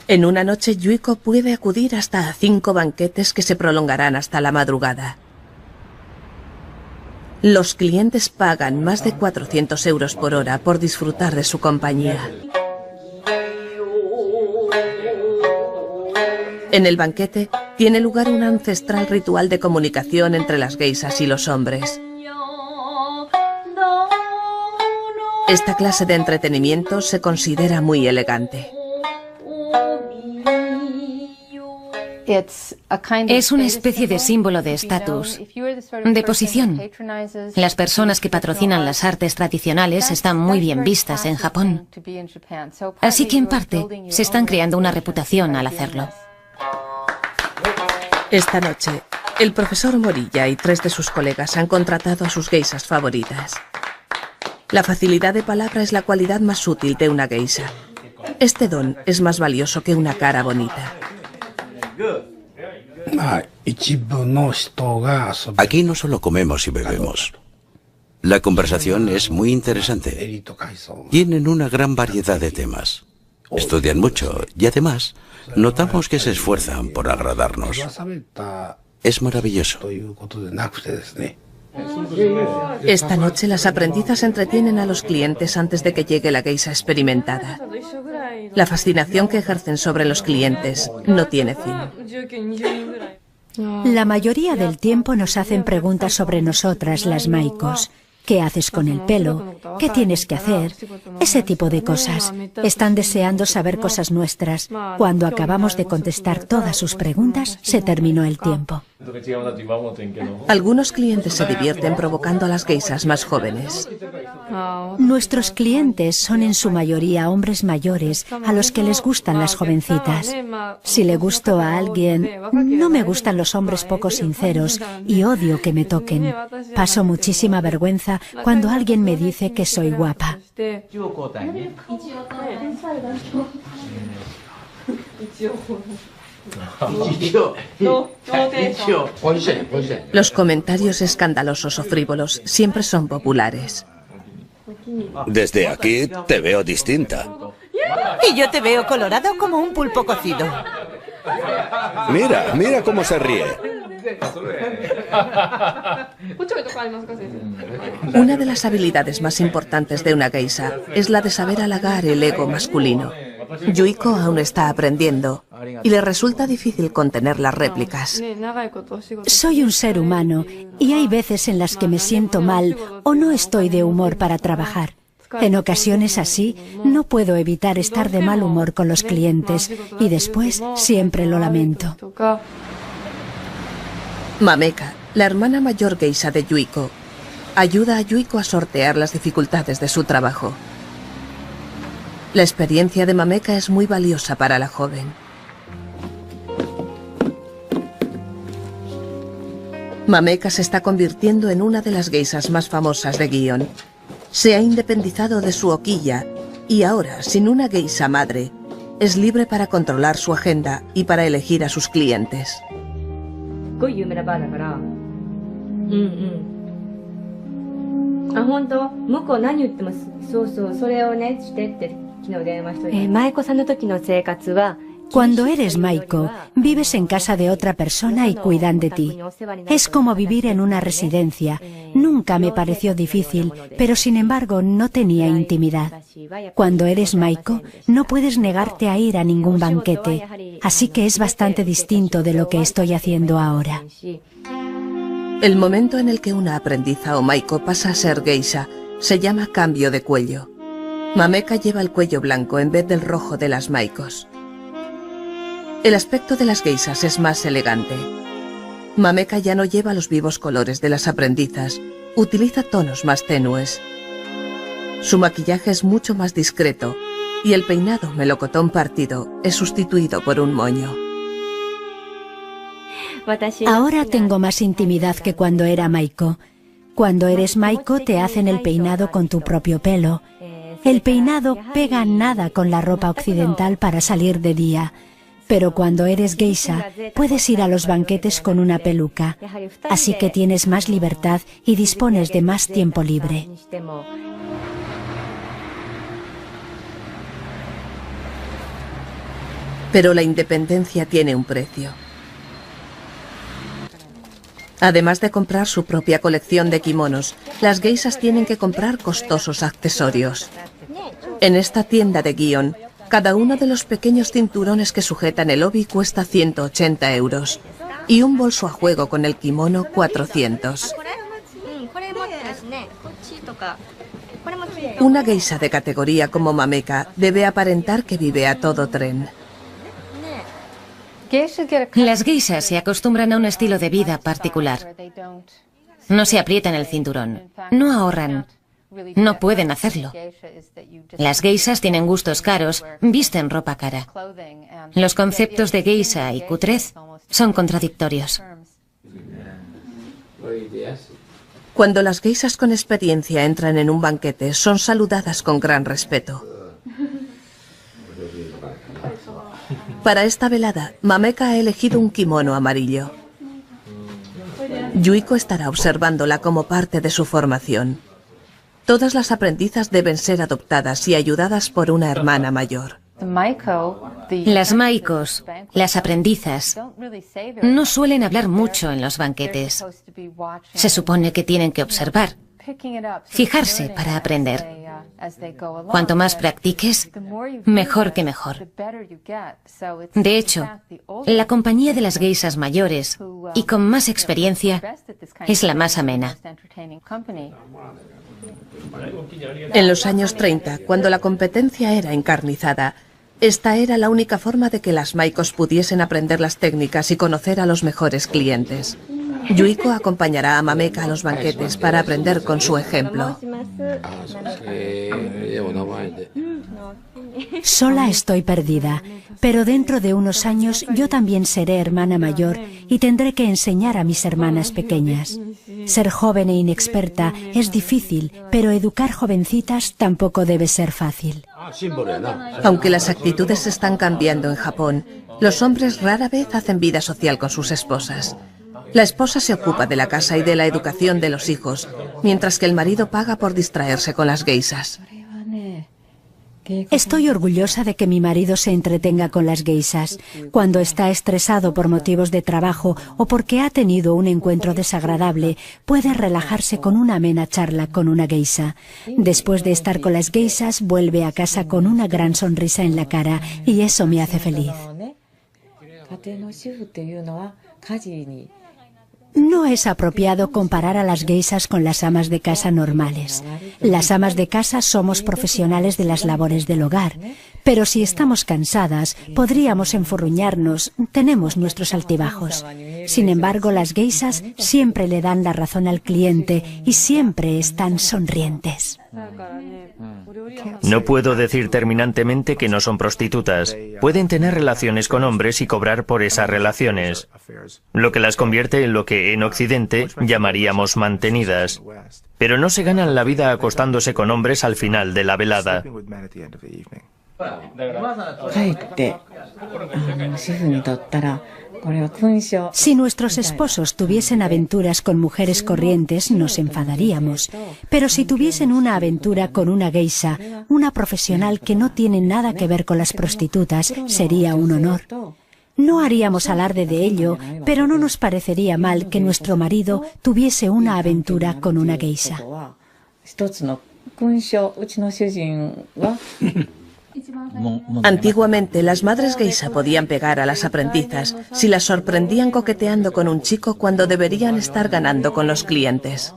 S1: En una noche Yuiko puede acudir hasta a 5 banquetes que se prolongarán hasta la madrugada. Los clientes pagan más de 400 euros por hora por disfrutar de su compañía. En el banquete tiene lugar un ancestral ritual de comunicación entre las geishas y los hombres. Esta clase de entretenimiento se considera muy elegante.
S4: Es una especie de símbolo de estatus, de posición. Las personas que patrocinan las artes tradicionales están muy bien vistas en Japón. Así que en parte se están creando una reputación al hacerlo.
S1: Esta noche, el profesor Morilla y 3 de sus colegas han contratado a sus geishas favoritas. La facilidad de palabra es la cualidad más útil de una geisha. Este don es más valioso que una cara bonita.
S8: Aquí no solo comemos y bebemos. La conversación es muy interesante. Tienen una gran variedad de temas. Estudian mucho y además notamos que se esfuerzan por agradarnos. Es maravilloso.
S1: Esta noche las aprendizas entretienen a los clientes antes de que llegue la geisha experimentada. La fascinación que ejercen sobre los clientes no tiene fin.
S3: La mayoría del tiempo nos hacen preguntas sobre nosotras, las maikos. ¿Qué haces con el pelo? ¿Qué tienes que hacer? Ese tipo de cosas. Están deseando saber cosas nuestras. Cuando acabamos de contestar todas sus preguntas, se terminó el tiempo.
S1: Algunos clientes se divierten provocando a las geishas más jóvenes.
S3: Nuestros clientes son en su mayoría hombres mayores a los que les gustan las jovencitas. Si le gusto a alguien, no me gustan los hombres poco sinceros y odio que me toquen. Paso muchísima vergüenza cuando alguien me dice que soy guapa.
S1: Los comentarios escandalosos o frívolos siempre son populares.
S9: Desde aquí te veo distinta.
S10: Y yo te veo colorado como un pulpo cocido.
S9: Mira, mira cómo se ríe.
S1: Una de las habilidades más importantes de una geisha es la de saber halagar el ego masculino. Yuiko aún está aprendiendo y le resulta difícil contener las réplicas.
S3: Soy un ser humano y hay veces en las que me siento mal o no estoy de humor para trabajar. En ocasiones así, no puedo evitar estar de mal humor con los clientes y después siempre lo lamento.
S1: Mameka, la hermana mayor geisha de Yuiko, ayuda a Yuiko a sortear las dificultades de su trabajo. La experiencia de Mameka es muy valiosa para la joven. Mameka se está convirtiendo en una de las geishas más famosas de Gion. Se ha independizado de su hoquilla y ahora, sin una geisha madre, es libre para controlar su agenda y para elegir a sus clientes.
S3: Cuando eres Maiko, vives en casa de otra persona y cuidan de ti. Es como vivir en una residencia. Nunca me pareció difícil, pero sin embargo no tenía intimidad. Cuando eres Maiko, no puedes negarte a ir a ningún banquete, así que es bastante distinto de lo que estoy haciendo ahora.
S1: El momento en el que una aprendiza o Maiko pasa a ser geisha se llama cambio de cuello. Mameka lleva el cuello blanco en vez del rojo de las Maikos. El aspecto de las geishas es más elegante. Mameka ya no lleva los vivos colores de las aprendizas, utiliza tonos más tenues. Su maquillaje es mucho más discreto y el peinado melocotón partido es sustituido por un moño.
S3: Ahora tengo más intimidad que cuando era Maiko. Cuando eres Maiko te hacen el peinado con tu propio pelo. El peinado pega nada con la ropa occidental para salir de día. Pero cuando eres geisha, puedes ir a los banquetes con una peluca, así que tienes más libertad y dispones de más tiempo libre.
S1: Pero la independencia tiene un precio. Además de comprar su propia colección de kimonos, las geishas tienen que comprar costosos accesorios. En esta tienda de Gion, cada uno de los pequeños cinturones que sujetan el obi cuesta 180 € y un bolso a juego con el kimono 400. Una geisha de categoría como Mameka debe aparentar que vive a todo tren.
S4: Las geishas se acostumbran a un estilo de vida particular. No se aprietan el cinturón, no ahorran. No pueden hacerlo. Las geishas tienen gustos caros, visten ropa cara. Los conceptos de geisha y cutrez son contradictorios.
S1: Cuando las geishas con experiencia entran en un banquete, son saludadas con gran respeto. Para esta velada, Mameka ha elegido un kimono amarillo. Yuiko estará observándola como parte de su formación. Todas las aprendizas deben ser adoptadas y ayudadas por una hermana mayor.
S4: Las Maikos, las aprendizas, no suelen hablar mucho en los banquetes. Se supone que tienen que observar, fijarse para aprender. Cuanto más practiques, mejor que mejor. De hecho, la compañía de las geishas mayores y con más experiencia es la más amena.
S1: En los años 30, cuando la competencia era encarnizada, esta era la única forma de que las Maikos pudiesen aprender las técnicas y conocer a los mejores clientes. Yuiko acompañará a Mameka a los banquetes para aprender con su ejemplo.
S3: Sola estoy perdida, pero dentro de unos años yo también seré hermana mayor y tendré que enseñar a mis hermanas pequeñas. Ser joven e inexperta es difícil, pero educar jovencitas tampoco debe ser fácil.
S1: Aunque las actitudes están cambiando en Japón, los hombres rara vez hacen vida social con sus esposas. La esposa se ocupa de la casa y de la educación de los hijos, mientras que el marido paga por distraerse con las geishas.
S3: Estoy orgullosa de que mi marido se entretenga con las geishas. Cuando está estresado por motivos de trabajo o porque ha tenido un encuentro desagradable, puede relajarse con una amena charla con una geisha. Después de estar con las geishas, vuelve a casa con una gran sonrisa en la cara y eso me hace feliz. No es apropiado comparar a las geishas con las amas de casa normales. Las amas de casa somos profesionales de las labores del hogar, pero si estamos cansadas, podríamos enfurruñarnos, tenemos nuestros altibajos. Sin embargo, las geishas siempre le dan la razón al cliente y siempre están sonrientes.
S2: No puedo decir terminantemente que no son prostitutas. Pueden tener relaciones con hombres y cobrar por esas relaciones, lo que las convierte en lo que en Occidente llamaríamos mantenidas. Pero no se ganan la vida acostándose con hombres al final de la velada.
S3: Si nuestros esposos tuviesen aventuras con mujeres corrientes, nos enfadaríamos. Pero si tuviesen una aventura con una geisha, una profesional que no tiene nada que ver con las prostitutas, sería un honor. No haríamos alarde de ello, pero no nos parecería mal que nuestro marido tuviese una aventura con una geisha.
S1: Antiguamente, las madres geisha podían pegar a las aprendizas si las sorprendían coqueteando con un chico cuando deberían estar ganando con los clientes.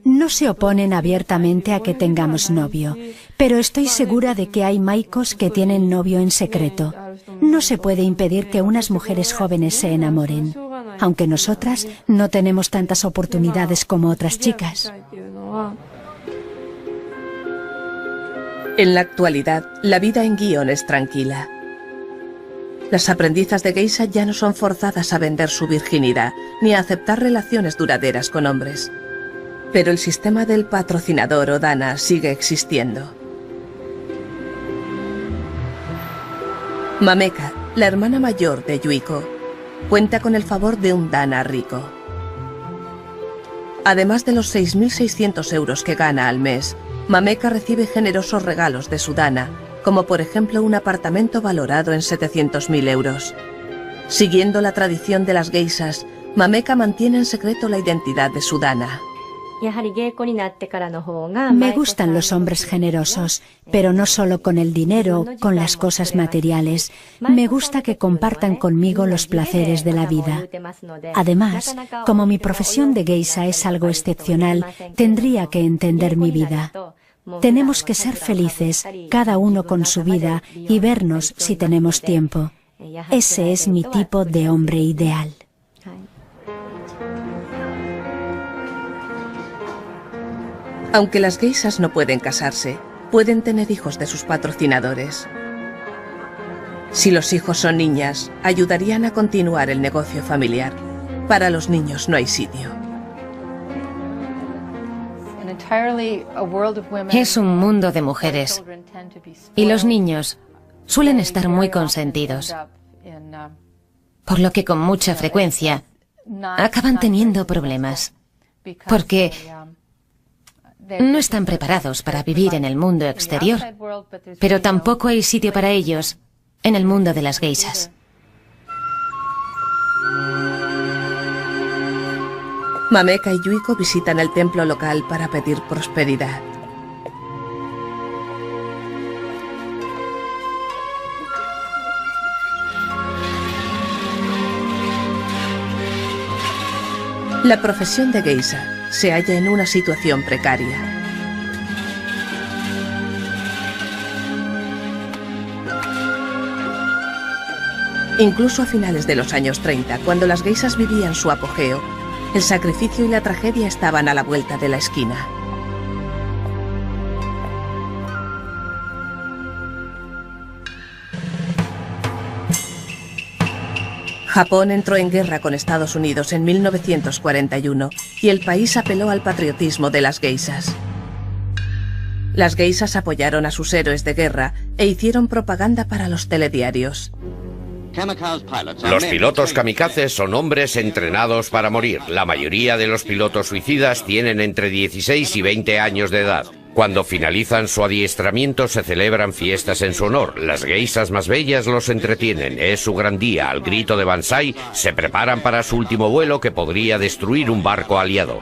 S3: No se oponen abiertamente a que tengamos novio, pero estoy segura de que hay maicos que tienen novio en secreto. No se puede impedir que unas mujeres jóvenes se enamoren, aunque nosotras no tenemos tantas oportunidades como otras chicas.
S1: En la actualidad, la vida en Gion es tranquila. Las aprendizas de geisha ya no son forzadas a vender su virginidad, ni a aceptar relaciones duraderas con hombres. Pero el sistema del patrocinador o dana sigue existiendo. Mameka, la hermana mayor de Yuiko, cuenta con el favor de un dana rico. Además de los 6.600 euros que gana al mes, Mameka recibe generosos regalos de su dana, como por ejemplo un apartamento valorado en 700.000 euros. Siguiendo la tradición de las geishas, Mameka mantiene en secreto la identidad de su dana.
S3: Me gustan los hombres generosos, pero no solo con el dinero, con las cosas materiales. Me gusta que compartan conmigo los placeres de la vida. Además, como mi profesión de geisha es algo excepcional, tendría que entender mi vida. Tenemos que ser felices, cada uno con su vida, y vernos si tenemos tiempo. Ese es mi tipo de hombre ideal.
S1: Aunque las geishas no pueden casarse, pueden tener hijos de sus patrocinadores. Si los hijos son niñas, ayudarían a continuar el negocio familiar. Para los niños no hay sitio.
S4: Es un mundo de mujeres y los niños suelen estar muy consentidos, por lo que con mucha frecuencia acaban teniendo problemas, porque no están preparados para vivir en el mundo exterior, pero tampoco hay sitio para ellos en el mundo de las geishas.
S1: Mameka y Yuiko visitan el templo local para pedir prosperidad. La profesión de geisha se halla en una situación precaria. Incluso a finales de los años 30, cuando las geishas vivían su apogeo, el sacrificio y la tragedia estaban a la vuelta de la esquina. Japón entró en guerra con Estados Unidos en 1941 y el país apeló al patriotismo de las geishas. Las geishas apoyaron a sus héroes de guerra e hicieron propaganda para los telediarios.
S6: Los pilotos kamikazes son hombres entrenados para morir. La mayoría de los pilotos suicidas tienen entre 16 y 20 años de edad. Cuando finalizan su adiestramiento se celebran fiestas en su honor. Las geishas más bellas los entretienen. Es su gran día. Al grito de Banzai se preparan para su último vuelo que podría destruir un barco aliado.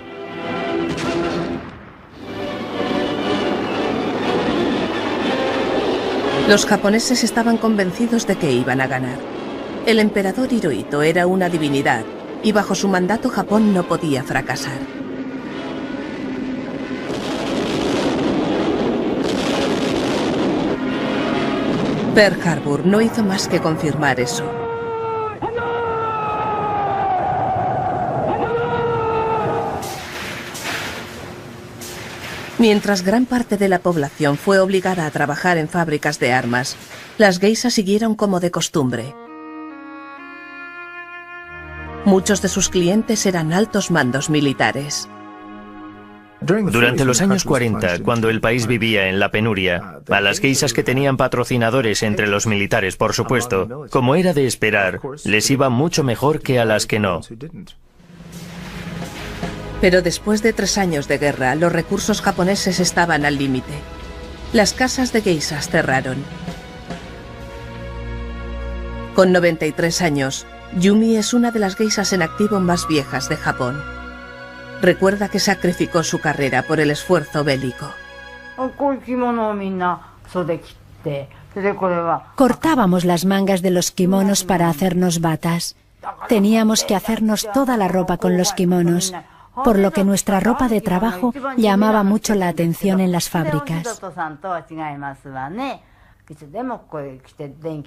S1: Los japoneses estaban convencidos de que iban a ganar. El emperador Hirohito era una divinidad y bajo su mandato Japón no podía fracasar. Pearl Harbor no hizo más que confirmar eso. Mientras gran parte de la población fue obligada a trabajar en fábricas de armas, las geishas siguieron como de costumbre. Muchos de sus clientes eran altos mandos militares.
S2: Durante los años 40, cuando el país vivía en la penuria, a las geishas que tenían patrocinadores entre los militares, por supuesto, como era de esperar, les iba mucho mejor que a las que no.
S1: Pero después de 3 años de guerra, los recursos japoneses estaban al límite. Las casas de geishas cerraron. Con 93 años, Yumi es una de las geishas en activo más viejas de Japón. Recuerda que sacrificó su carrera por el esfuerzo bélico.
S3: Cortábamos las mangas de los kimonos para hacernos batas. Teníamos que hacernos toda la ropa con los kimonos, por lo que nuestra ropa de trabajo llamaba mucho la atención en las fábricas.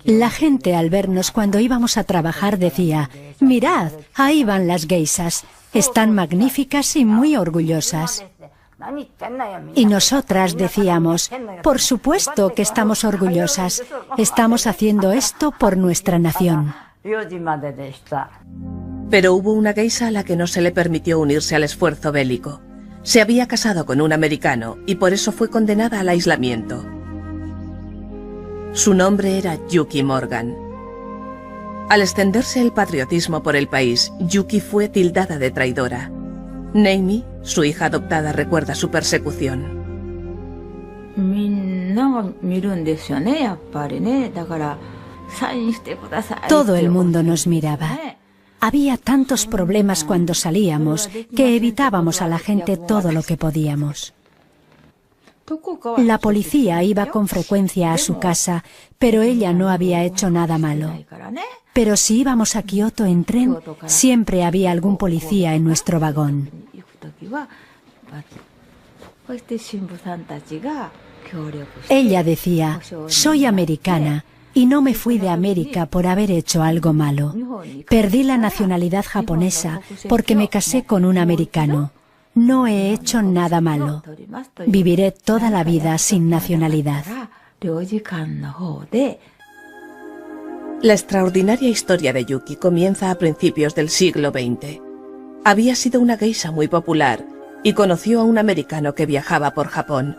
S3: La gente al vernos cuando íbamos a trabajar decía: «Mirad, ahí van las geishas, están magníficas y muy orgullosas». Y nosotras decíamos: «Por supuesto que estamos orgullosas, estamos haciendo esto por nuestra nación».
S1: Pero hubo una geisha a la que no se le permitió unirse al esfuerzo bélico. Se había casado con un americano y por eso fue condenada al aislamiento. Su nombre era Yuki Morgan. Al extenderse el patriotismo por el país, Yuki fue tildada de traidora. Neimi, su hija adoptada, recuerda su persecución.
S3: Todo el mundo nos miraba. Había tantos problemas cuando salíamos que evitábamos a la gente todo lo que podíamos. La policía iba con frecuencia a su casa, pero ella no había hecho nada malo. Pero si íbamos a Kioto en tren, siempre había algún policía en nuestro vagón. Ella decía: «Soy americana y no me fui de América por haber hecho algo malo. Perdí la nacionalidad japonesa porque me casé con un americano. No he hecho nada malo. Viviré toda la vida sin nacionalidad».
S1: La extraordinaria historia de Yuki comienza a principios del siglo XX. Había sido una geisha muy popular y conoció a un americano que viajaba por Japón.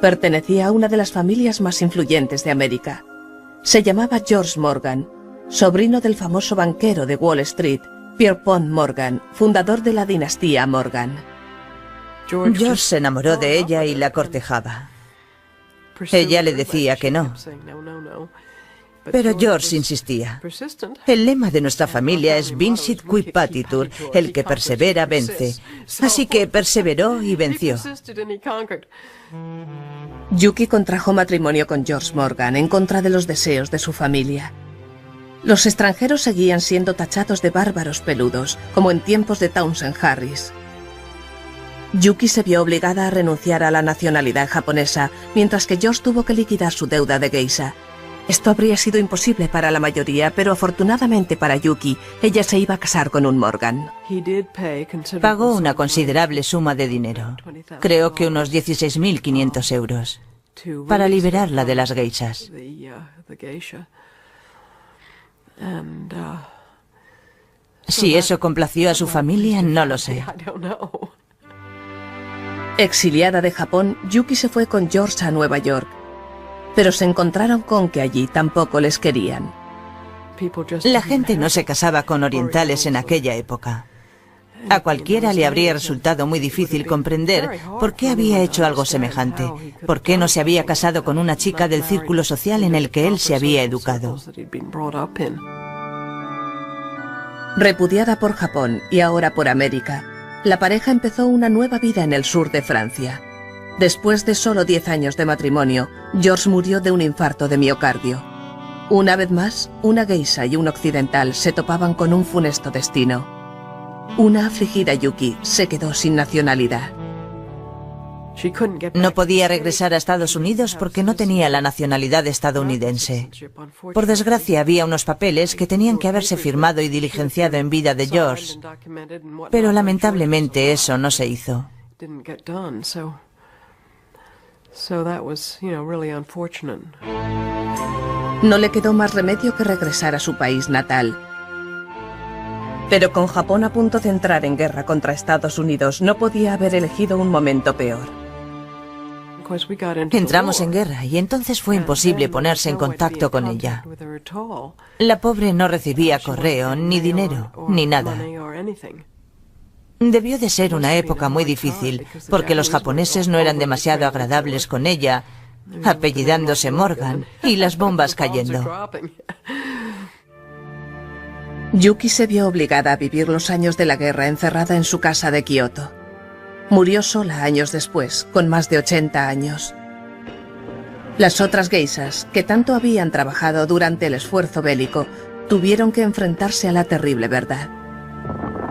S1: Pertenecía a una de las familias más influyentes de América. Se llamaba George Morgan, sobrino del famoso banquero de Wall Street, Pierpont Morgan, fundador de la dinastía Morgan.
S10: George se enamoró de ella y la cortejaba. Ella le decía que no. Pero George insistía. El lema de nuestra familia es Vincit qui patitur, el que persevera vence. Así que perseveró y venció.
S1: Yuki contrajo matrimonio con George Morgan en contra de los deseos de su familia. Los extranjeros seguían siendo tachados de bárbaros peludos, como en tiempos de Townsend Harris. Yuki se vio obligada a renunciar a la nacionalidad japonesa, mientras que George tuvo que liquidar su deuda de geisha. Esto habría sido imposible para la mayoría, pero afortunadamente para Yuki, ella se iba a casar con un Morgan.
S10: Pagó una considerable suma de dinero, creo que unos 16.500 euros, para liberarla de las geishas. Si eso complació a su familia, no lo sé.
S1: Exiliada de Japón, Yuki se fue con George a Nueva York, pero se encontraron con que allí tampoco les querían.
S10: La gente no se casaba con orientales en aquella época. A cualquiera le habría resultado muy difícil comprender por qué había hecho algo semejante, por qué no se había casado con una chica del círculo social en el que él se había educado.
S1: Repudiada por Japón y ahora por América, la pareja empezó una nueva vida en el sur de Francia. Después de solo 10 años de matrimonio, George murió de un infarto de miocardio. Una vez más, una geisha y un occidental se topaban con un funesto destino. Una afligida Yuki se quedó sin nacionalidad.
S10: No podía regresar a Estados Unidos porque no tenía la nacionalidad estadounidense. Por desgracia, había unos papeles que tenían que haberse firmado y diligenciado en vida de George, pero lamentablemente eso no se hizo.
S1: No le quedó más remedio que regresar a su país natal. Pero con Japón a punto de entrar en guerra contra Estados Unidos, no podía haber elegido un momento peor.
S10: Entramos en guerra y entonces fue imposible ponerse en contacto con ella. La pobre no recibía correo, ni dinero, ni nada. Debió de ser una época muy difícil, porque los japoneses no eran demasiado agradables con ella, apellidándose Morgan, y las bombas cayendo.
S1: Yuki se vio obligada a vivir los años de la guerra encerrada en su casa de Kioto. Murió sola años después, con más de 80 años. Las otras geishas, que tanto habían trabajado durante el esfuerzo bélico, tuvieron que enfrentarse a la terrible verdad.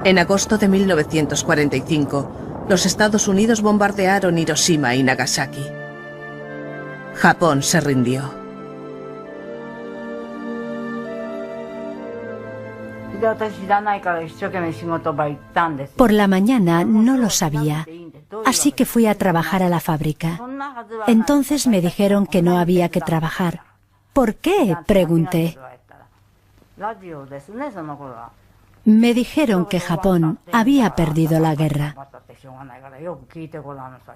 S1: En agosto de 1945, los Estados Unidos bombardearon Hiroshima y Nagasaki. Japón se rindió.
S3: Por la mañana no lo sabía, así que fui a trabajar a la fábrica. Entonces me dijeron que no había que trabajar. ¿Por qué?, pregunté. Me dijeron que Japón había perdido la guerra.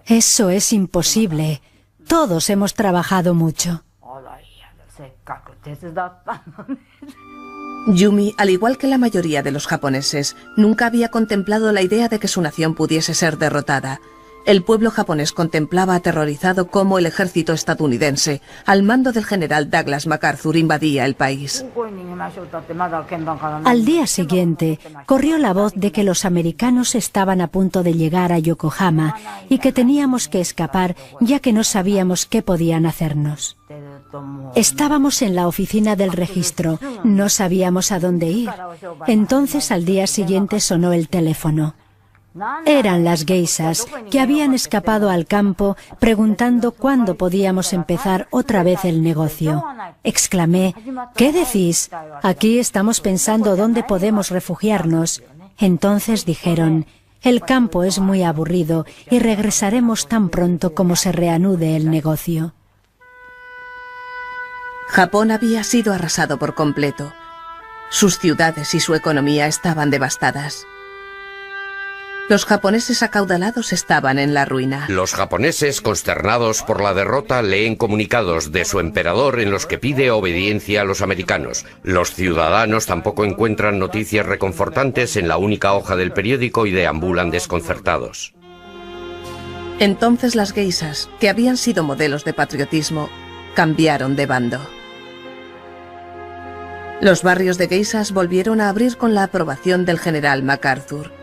S3: Eso es imposible. Todos hemos trabajado mucho.
S1: Yumi, al igual que la mayoría de los japoneses, nunca había contemplado la idea de que su nación pudiese ser derrotada. El pueblo japonés contemplaba aterrorizado cómo el ejército estadounidense, al mando del general Douglas MacArthur, invadía el país.
S3: Al día siguiente, corrió la voz de que los americanos estaban a punto de llegar a Yokohama y que teníamos que escapar ya que no sabíamos qué podían hacernos. Estábamos en la oficina del registro, no sabíamos a dónde ir. Entonces al día siguiente sonó el teléfono. Eran las geishas que habían escapado al campo preguntando cuándo podíamos empezar otra vez el negocio. Exclamé, ¿qué decís? Aquí estamos pensando dónde podemos refugiarnos. Entonces dijeron, el campo es muy aburrido y regresaremos tan pronto como se reanude el negocio.
S1: Japón había sido arrasado por completo. Sus ciudades y su economía estaban devastadas. Los japoneses acaudalados estaban en la ruina.
S6: Los japoneses, consternados por la derrota, leen comunicados de su emperador en los que pide obediencia a los americanos. Los ciudadanos tampoco encuentran noticias reconfortantes en la única hoja del periódico y deambulan desconcertados.
S1: Entonces las geishas, que habían sido modelos de patriotismo, cambiaron de bando. Los barrios de geishas volvieron a abrir con la aprobación del general MacArthur.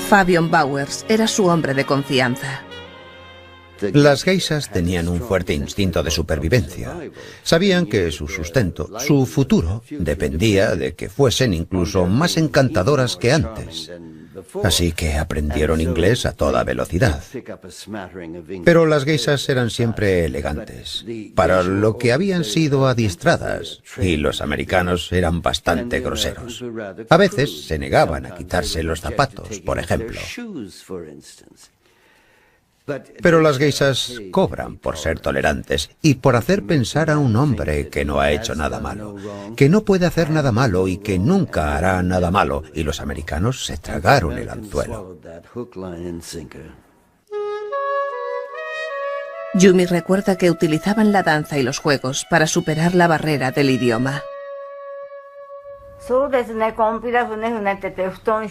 S1: Fabian Bowers era su hombre de confianza.
S11: Las geishas tenían un fuerte instinto de supervivencia. Sabían que su sustento, su futuro, dependía de que fuesen incluso más encantadoras que antes. Así que aprendieron inglés a toda velocidad. Pero las geishas eran siempre elegantes, para lo que habían sido adiestradas, y los americanos eran bastante groseros. A veces se negaban a quitarse los zapatos, por ejemplo. Pero las geishas cobran por ser tolerantes y por hacer pensar a un hombre que no ha hecho nada malo, que no puede hacer nada malo y que nunca hará nada malo, y los americanos se tragaron el anzuelo.
S1: Yumi recuerda que utilizaban la danza y los juegos para superar la barrera del idioma.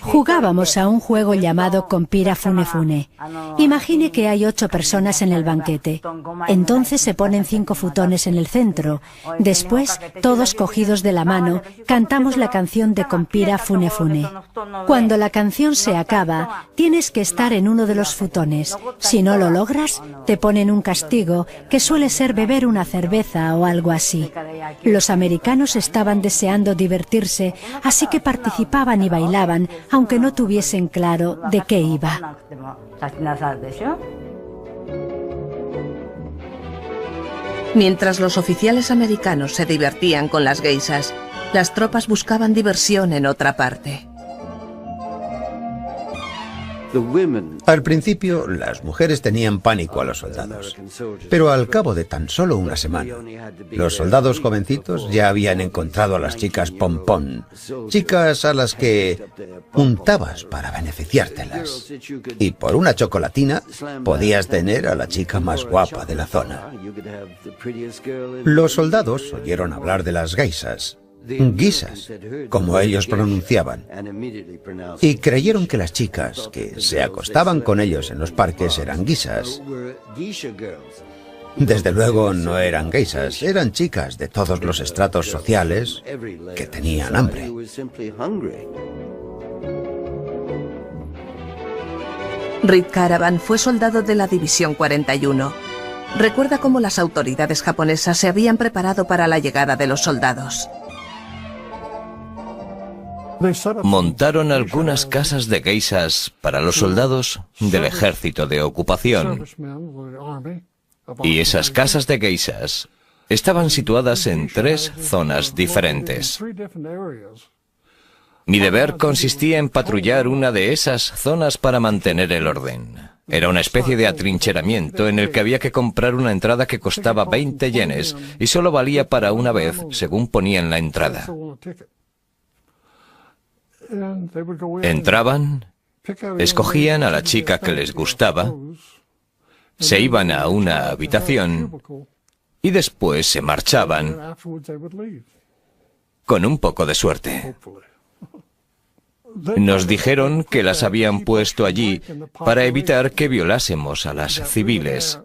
S3: Jugábamos a un juego llamado Compira Fune Fune. Imagine que hay 8 personas en el banquete. Entonces se ponen 5 futones en el centro. Después, todos cogidos de la mano, cantamos la canción de Compira Fune Fune. Cuando la canción se acaba, tienes que estar en uno de los futones. Si no lo logras, te ponen un castigo, que suele ser beber una cerveza o algo así. Los americanos estaban deseando divertirse, así que participaban y bailaban, aunque no tuviesen claro de qué iba.
S1: Mientras los oficiales americanos se divertían con las geishas, las tropas buscaban diversión en otra parte.
S11: Al principio, las mujeres tenían pánico a los soldados, pero al cabo de tan solo una semana, los soldados jovencitos ya habían encontrado a las chicas pompón, chicas a las que untabas para beneficiártelas, y por una chocolatina podías tener a la chica más guapa de la zona. Los soldados oyeron hablar de las geishas, guisas, como ellos pronunciaban, y creyeron que las chicas que se acostaban con ellos en los parques eran guisas. Desde luego no eran geishas, eran chicas de todos los estratos sociales que tenían hambre.
S1: Reed Caravan fue soldado de la División 41. Recuerda cómo las autoridades japonesas se habían preparado para la llegada de los soldados.
S12: Montaron algunas casas de geishas para los soldados del ejército de ocupación. Y esas casas de geishas estaban situadas en 3 zonas diferentes. Mi deber consistía en patrullar una de esas zonas para mantener el orden. Era una especie de atrincheramiento en el que había que comprar una entrada que costaba 20 yenes y solo valía para una vez, según ponía en la entrada. Entraban, escogían a la chica que les gustaba, se iban a una habitación y después se marchaban con un poco de suerte. Nos dijeron que las habían puesto allí para evitar que violásemos a las civiles,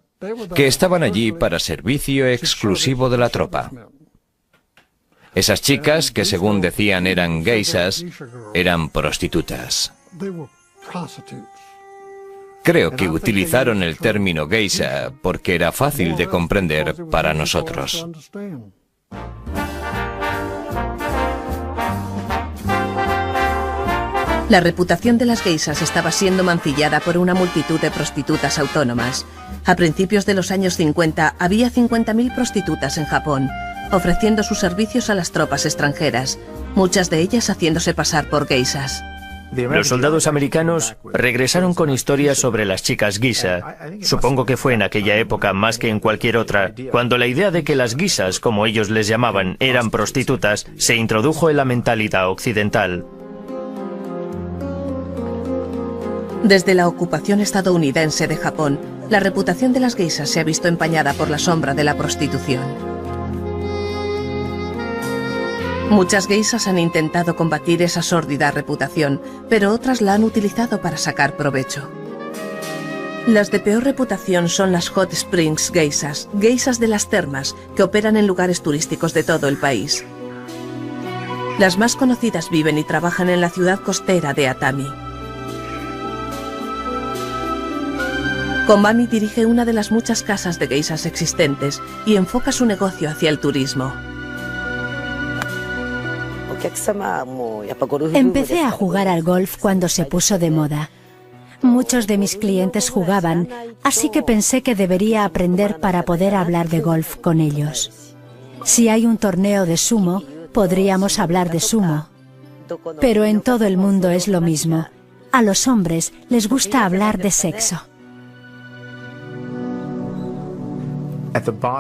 S12: que estaban allí para servicio exclusivo de la tropa. Esas chicas, que según decían eran geishas, eran prostitutas. Creo que utilizaron el término geisha porque era fácil de comprender para nosotros.
S1: La reputación de las geishas estaba siendo mancillada por una multitud de prostitutas autónomas. A principios de los años 50 había 50.000 prostitutas en Japón, ofreciendo sus servicios a las tropas extranjeras, muchas de ellas haciéndose pasar por geishas.
S2: Los soldados americanos regresaron con historias sobre las chicas geisha. Supongo que fue en aquella época más que en cualquier otra, cuando la idea de que las geishas, como ellos les llamaban, eran prostitutas, se introdujo en la mentalidad occidental.
S1: Desde la ocupación estadounidense de Japón, la reputación de las geishas se ha visto empañada por la sombra de la prostitución. Muchas geishas han intentado combatir esa sórdida reputación, pero otras la han utilizado para sacar provecho. Las de peor reputación son las Hot Springs geishas, geishas de las termas, que operan en lugares turísticos de todo el país. Las más conocidas viven y trabajan en la ciudad costera de Atami. Komami dirige una de las muchas casas de geishas existentes y enfoca su negocio hacia el turismo.
S3: Empecé a jugar al golf cuando se puso de moda. Muchos de mis clientes jugaban, así que pensé que debería aprender para poder hablar de golf con ellos. Si hay un torneo de sumo, podríamos hablar de sumo. Pero en todo el mundo es lo mismo. A los hombres les gusta hablar de sexo.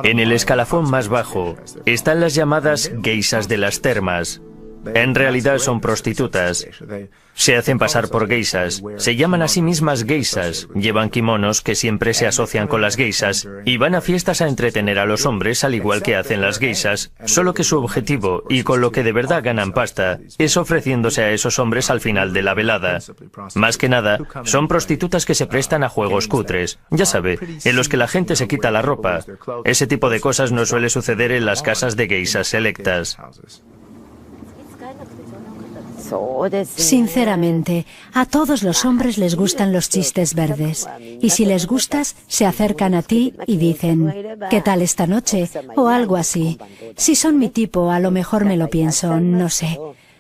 S2: En el escalafón más bajo están las llamadas geishas de las termas. En realidad son prostitutas. Se hacen pasar por geishas. Se llaman a sí mismas geishas. Llevan kimonos que siempre se asocian con las geishas y van a fiestas a entretener a los hombres al igual que hacen las geishas, solo que su objetivo, y con lo que de verdad ganan pasta, es ofreciéndose a esos hombres al final de la velada. Más que nada, son prostitutas que se prestan a juegos cutres, ya sabe, en los que la gente se quita la ropa. Ese tipo de cosas no suele suceder en las casas de geishas selectas.
S3: Sinceramente, a todos los hombres les gustan los chistes verdes. Y si les gustas, se acercan a ti y dicen, ¿qué tal esta noche? O algo así. Si son mi tipo, a lo mejor me lo pienso, no sé.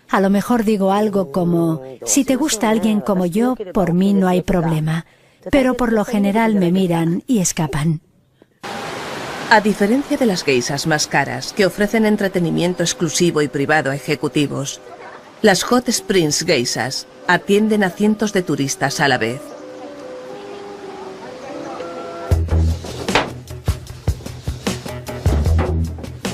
S3: A lo mejor digo algo como, si te gusta alguien como yo, por mí no hay problema. Pero por lo general me miran y escapan.
S1: A diferencia de las geishas más caras, que ofrecen entretenimiento exclusivo y privado a ejecutivos, las Hot Springs geishas atienden a cientos de turistas a la vez.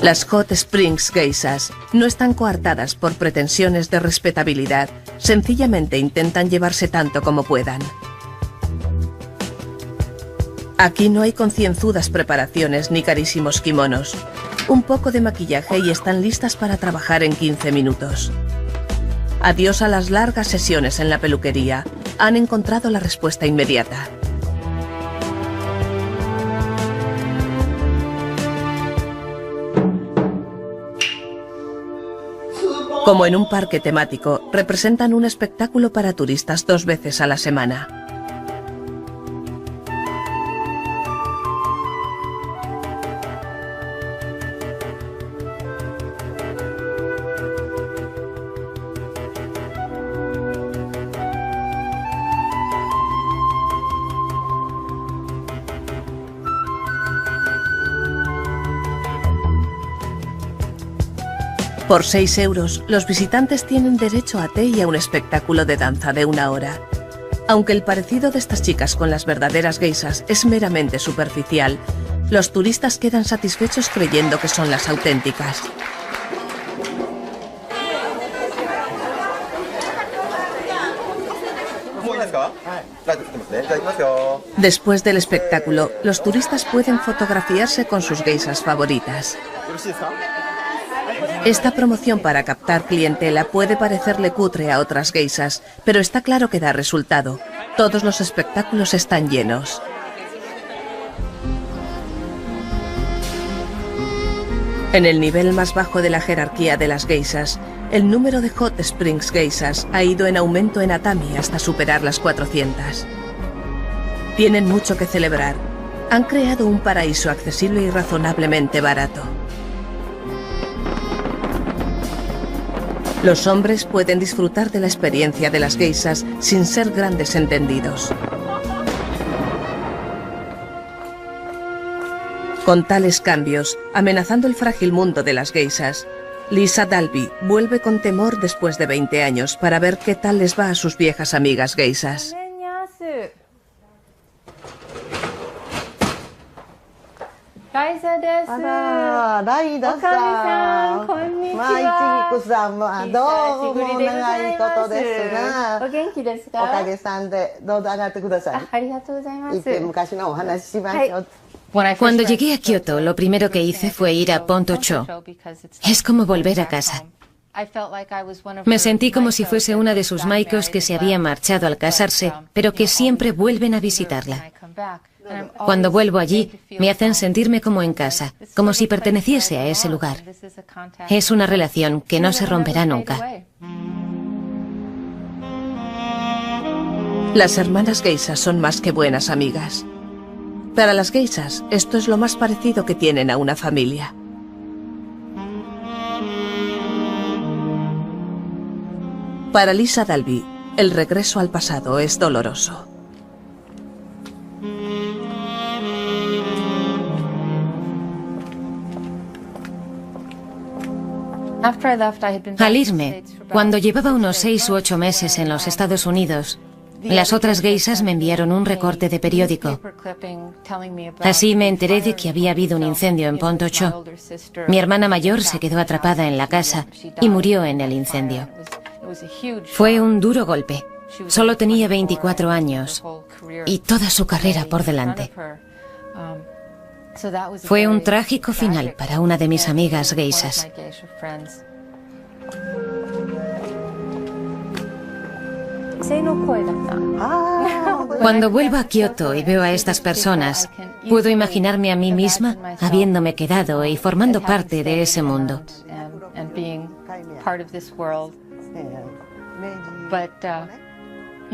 S1: Las Hot Springs Geishas no están coartadas por pretensiones de respetabilidad, sencillamente intentan llevarse tanto como puedan. Aquí no hay concienzudas preparaciones ni carísimos kimonos. Un poco de maquillaje y están listas para trabajar en 15 minutos. Adiós a las largas sesiones en la peluquería. Han encontrado la respuesta inmediata. Como en un parque temático, representan un espectáculo para turistas 2 veces a la semana. Por 6 euros, los visitantes tienen derecho a té y a un espectáculo de danza de 1 hora. Aunque el parecido de estas chicas con las verdaderas geishas es meramente superficial, los turistas quedan satisfechos creyendo que son las auténticas. Después del espectáculo, los turistas pueden fotografiarse con sus geishas favoritas. Esta promoción para captar clientela puede parecerle cutre a otras geishas, pero está claro que da resultado. Todos los espectáculos están llenos. En el nivel más bajo de la jerarquía de las geishas, el número de Hot Springs Geishas ha ido en aumento en Atami hasta superar las 400. Tienen mucho que celebrar. Han creado un paraíso accesible y razonablemente barato. Los hombres pueden disfrutar de la experiencia de las geishas sin ser grandes entendidos. Con tales cambios, amenazando el frágil mundo de las geishas, Lisa Dalby vuelve con temor después de 20 años para ver qué tal les va a sus viejas amigas geishas.
S4: Cuando llegué a Kioto, lo primero que hice fue ir a Ponto-cho. Es como volver a casa. Me sentí como si fuese una de sus maikos que se había marchado al casarse, pero que siempre vuelven a visitarla. Cuando vuelvo allí, me hacen sentirme como en casa, como si perteneciese a ese lugar. Es una relación que no se romperá nunca.
S1: Las hermanas geishas son más que buenas amigas. Para las geishas, esto es lo más parecido que tienen a una familia. Para Lisa Dalby, el regreso al pasado es doloroso.
S4: Al irme, cuando llevaba unos 6 u 8 meses en los Estados Unidos, las otras geishas me enviaron un recorte de periódico. Así me enteré de que había habido un incendio en Ponto-cho. Mi hermana mayor se quedó atrapada en la casa y murió en el incendio. Fue un duro golpe. Solo tenía 24 años y toda su carrera por delante. Fue un trágico final para una de mis amigas geishas. Cuando vuelvo a Kioto y veo a estas personas, puedo imaginarme a mí misma habiéndome quedado y formando parte de ese mundo.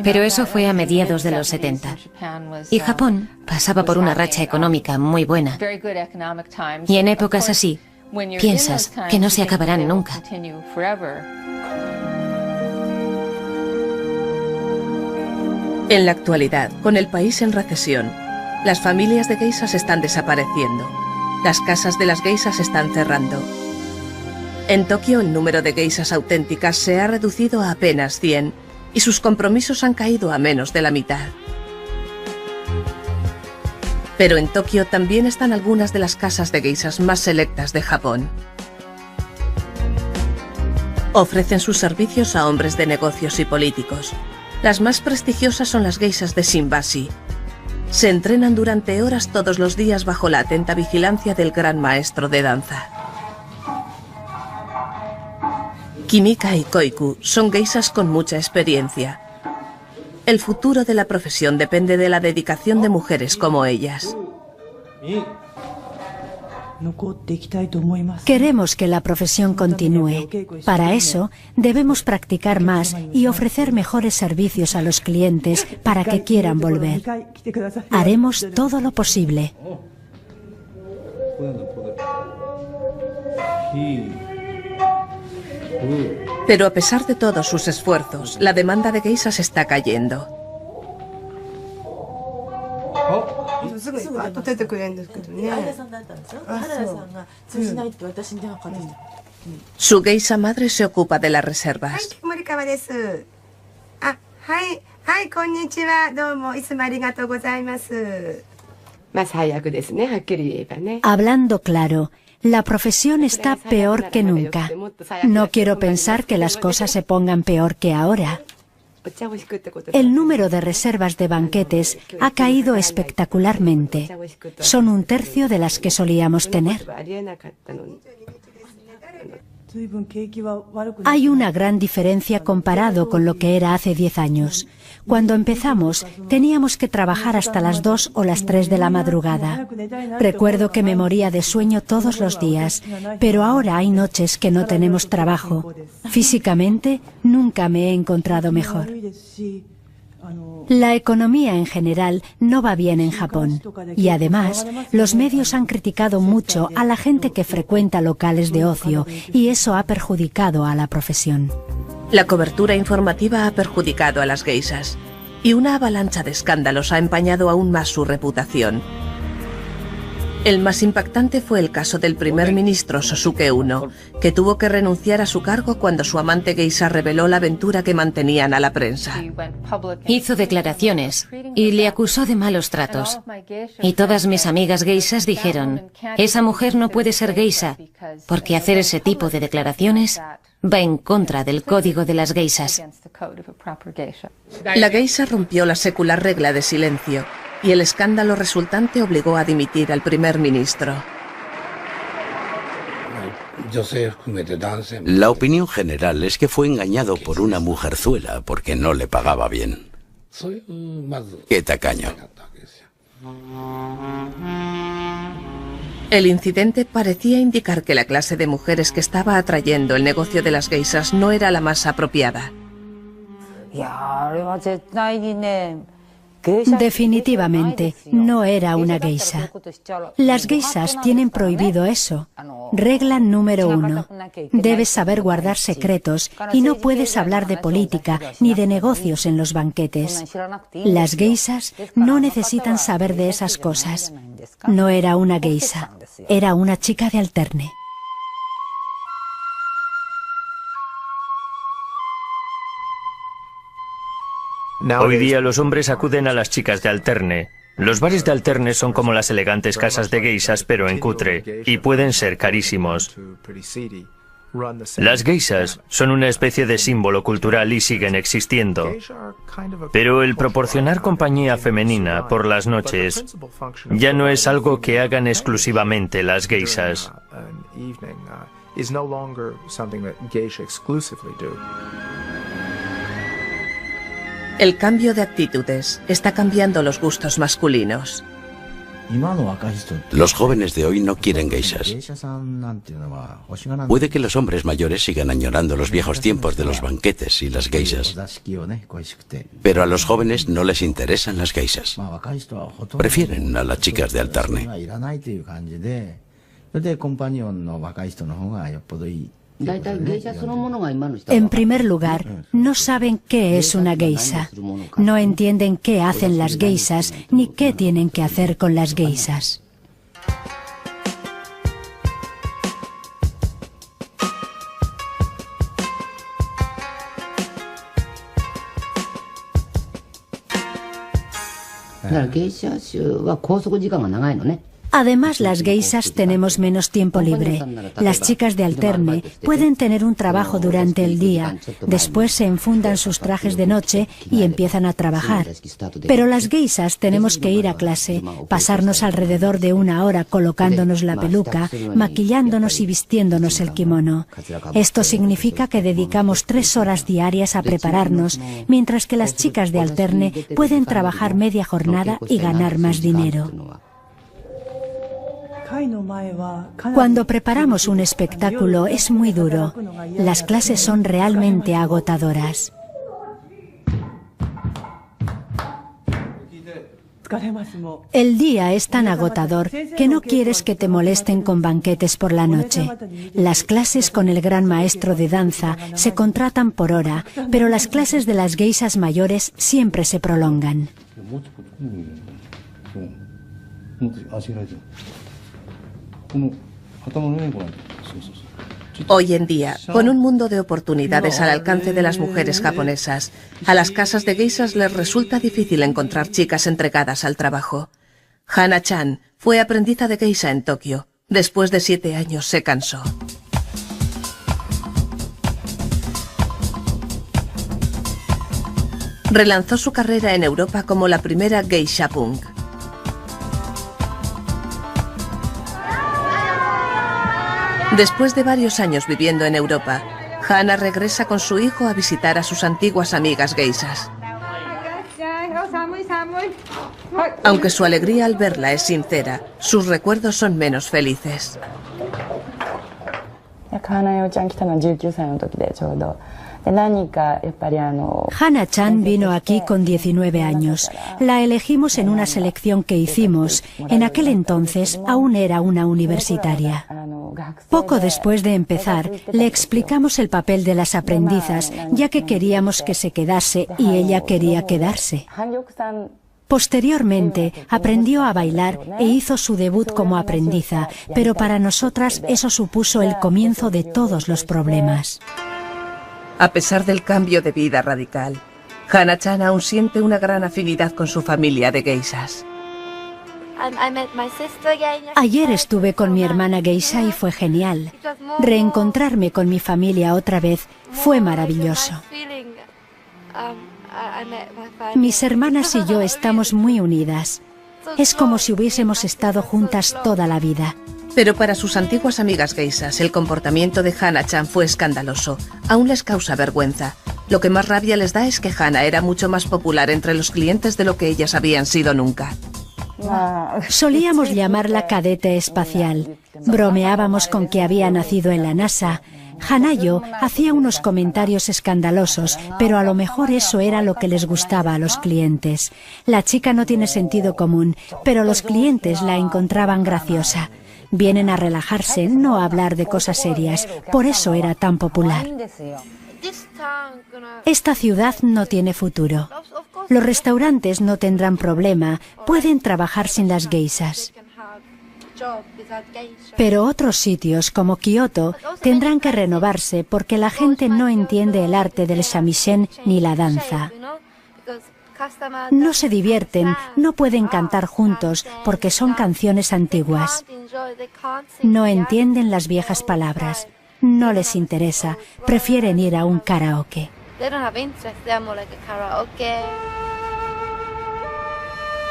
S4: Pero eso fue a mediados de los 70. Y Japón pasaba por una racha económica muy buena. Y en épocas así, piensas que no se acabarán nunca.
S1: En la actualidad, con el país en recesión, las familias de geishas están desapareciendo. Las casas de las geishas están cerrando. En Tokio, el número de geishas auténticas se ha reducido a apenas 100 y sus compromisos han caído a menos de la mitad. Pero en Tokio también están algunas de las casas de geishas más selectas de Japón. Ofrecen sus servicios a hombres de negocios y políticos. Las más prestigiosas son las geishas de Shimbashi. Se entrenan durante horas todos los días bajo la atenta vigilancia del gran maestro de danza. Kimika y Koiku son geishas con mucha experiencia. El futuro de la profesión depende de la dedicación de mujeres como ellas.
S3: Queremos que la profesión continúe. Para eso, debemos practicar más y ofrecer mejores servicios a los clientes para que quieran volver. Haremos todo lo posible.
S1: Pero a pesar de todos sus esfuerzos, la demanda de geishas está cayendo. Su geisha madre se ocupa de las reservas.
S3: Hablando claro, la profesión está peor que nunca. No quiero pensar que las cosas se pongan peor que ahora. El número de reservas de banquetes ha caído espectacularmente. Son 1/3 de las que solíamos tener. Hay una gran diferencia comparado con lo que era hace 10 años. Cuando empezamos, teníamos que trabajar hasta las 2 o las 3 de la madrugada. Recuerdo que me moría de sueño todos los días, pero ahora hay noches que no tenemos trabajo. Físicamente, nunca me he encontrado mejor. La economía en general no va bien en Japón y además los medios han criticado mucho a la gente que frecuenta locales de ocio y eso ha perjudicado a la profesión.
S1: La cobertura informativa ha perjudicado a las geishas y una avalancha de escándalos ha empañado aún más su reputación. El más impactante fue el caso del primer ministro Sosuke I, que tuvo que renunciar a su cargo cuando su amante geisha reveló la aventura que mantenían a la prensa.
S4: Hizo declaraciones y le acusó de malos tratos. Y todas mis amigas geishas dijeron, esa mujer no puede ser geisha, porque hacer ese tipo de declaraciones va en contra del código de las geishas.
S1: La geisha rompió la secular regla de silencio y el escándalo resultante obligó a dimitir al primer ministro.
S8: La opinión general es que fue engañado por una mujerzuela porque no le pagaba bien. ¡Qué tacaño!
S1: El incidente parecía indicar que la clase de mujeres que estaba atrayendo el negocio de las geishas no era la más apropiada.
S3: Definitivamente no era una geisha. Las geishas tienen prohibido eso. Regla número 1. Debes saber guardar secretos y no puedes hablar de política ni de negocios en los banquetes. Las geishas no necesitan saber de esas cosas. No era una geisha, era una chica de alterne.
S2: Hoy día los hombres acuden a las chicas de alterne. Los bares de alterne son como las elegantes casas de geishas, pero en cutre, y pueden ser carísimos. Las geishas son una especie de símbolo cultural y siguen existiendo. Pero el proporcionar compañía femenina por las noches ya no es algo que hagan exclusivamente las geishas.
S1: El cambio de actitudes está cambiando los gustos masculinos.
S8: Los jóvenes de hoy no quieren geishas. Puede que los hombres mayores sigan añorando los viejos tiempos de los banquetes y las geishas. Pero a los jóvenes no les interesan las geishas. Prefieren a las chicas de alterne.
S3: En primer lugar, no saben qué es una geisha. No entienden qué hacen las geishas ni qué tienen que hacer con las geishas. Además, las geishas tenemos menos tiempo libre. Las chicas de alterne pueden tener un trabajo durante el día, después se enfundan sus trajes de noche y empiezan a trabajar. Pero las geishas tenemos que ir a clase, pasarnos alrededor de 1 hora colocándonos la peluca, maquillándonos y vistiéndonos el kimono. Esto significa que dedicamos 3 horas diarias a prepararnos, mientras que las chicas de alterne pueden trabajar media jornada y ganar más dinero. Cuando preparamos un espectáculo es muy duro. Las clases son realmente agotadoras. El día es tan agotador que no quieres que te molesten con banquetes por la noche. Las clases con el gran maestro de danza se contratan por hora, pero las clases de las geishas mayores siempre se prolongan.
S1: Hoy en día, con un mundo de oportunidades al alcance de las mujeres japonesas, a las casas de geishas les resulta difícil encontrar chicas entregadas al trabajo. Hana-chan fue aprendiza de geisha en Tokio. Después de 7 años se cansó. Relanzó su carrera en Europa como la primera geisha punk. Después de varios años viviendo en Europa, Hana regresa con su hijo a visitar a sus antiguas amigas geishas. Aunque su alegría al verla es sincera, sus recuerdos son menos felices.
S3: Hana-chan vino aquí con 19 años. La elegimos en una selección que hicimos. En aquel entonces aún era una universitaria. Poco después de empezar, le explicamos el papel de las aprendizas, ya que queríamos que se quedase y ella quería quedarse. Posteriormente, aprendió a bailar e hizo su debut como aprendiza, pero para nosotras eso supuso el comienzo de todos los problemas.
S1: A pesar del cambio de vida radical, Hana-chan aún siente una gran afinidad con su familia de geishas.
S3: Ayer estuve con mi hermana geisha y fue genial. Reencontrarme con mi familia otra vez fue maravilloso. Mis hermanas y yo estamos muy unidas. Es como si hubiésemos estado juntas toda la vida.
S1: Pero para sus antiguas amigas geishas, el comportamiento de Hana-chan fue escandaloso. Aún les causa vergüenza. Lo que más rabia les da es que Hana era mucho más popular entre los clientes de lo que ellas habían sido nunca.
S3: Solíamos llamarla cadete espacial. Bromeábamos con que había nacido en la NASA. Hanayo hacía unos comentarios escandalosos, pero a lo mejor eso era lo que les gustaba a los clientes. La chica no tiene sentido común, pero los clientes la encontraban graciosa. Vienen a relajarse, no a hablar de cosas serias. Por eso era tan popular. Esta ciudad no tiene futuro. Los restaurantes no tendrán problema, pueden trabajar sin las geishas. Pero otros sitios, como Kioto, tendrán que renovarse porque la gente no entiende el arte del shamisen ni la danza. No se divierten, no pueden cantar juntos porque son canciones antiguas. No entienden las viejas palabras. No les interesa, prefieren ir a un karaoke.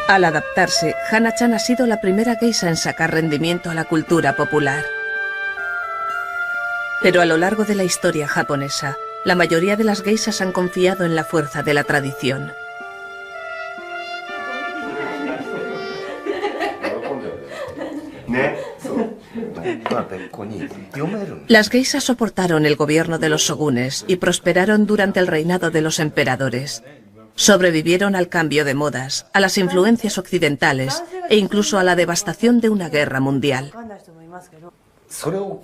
S1: Al adaptarse, Hana-chan ha sido la primera geisha en sacar rendimiento a la cultura popular. Pero a lo largo de la historia japonesa, la mayoría de las geishas han confiado en la fuerza de la tradición. Las geishas soportaron el gobierno de los shogunes y prosperaron durante el reinado de los emperadores. Sobrevivieron al cambio de modas, a las influencias occidentales e incluso a la devastación de una guerra mundial.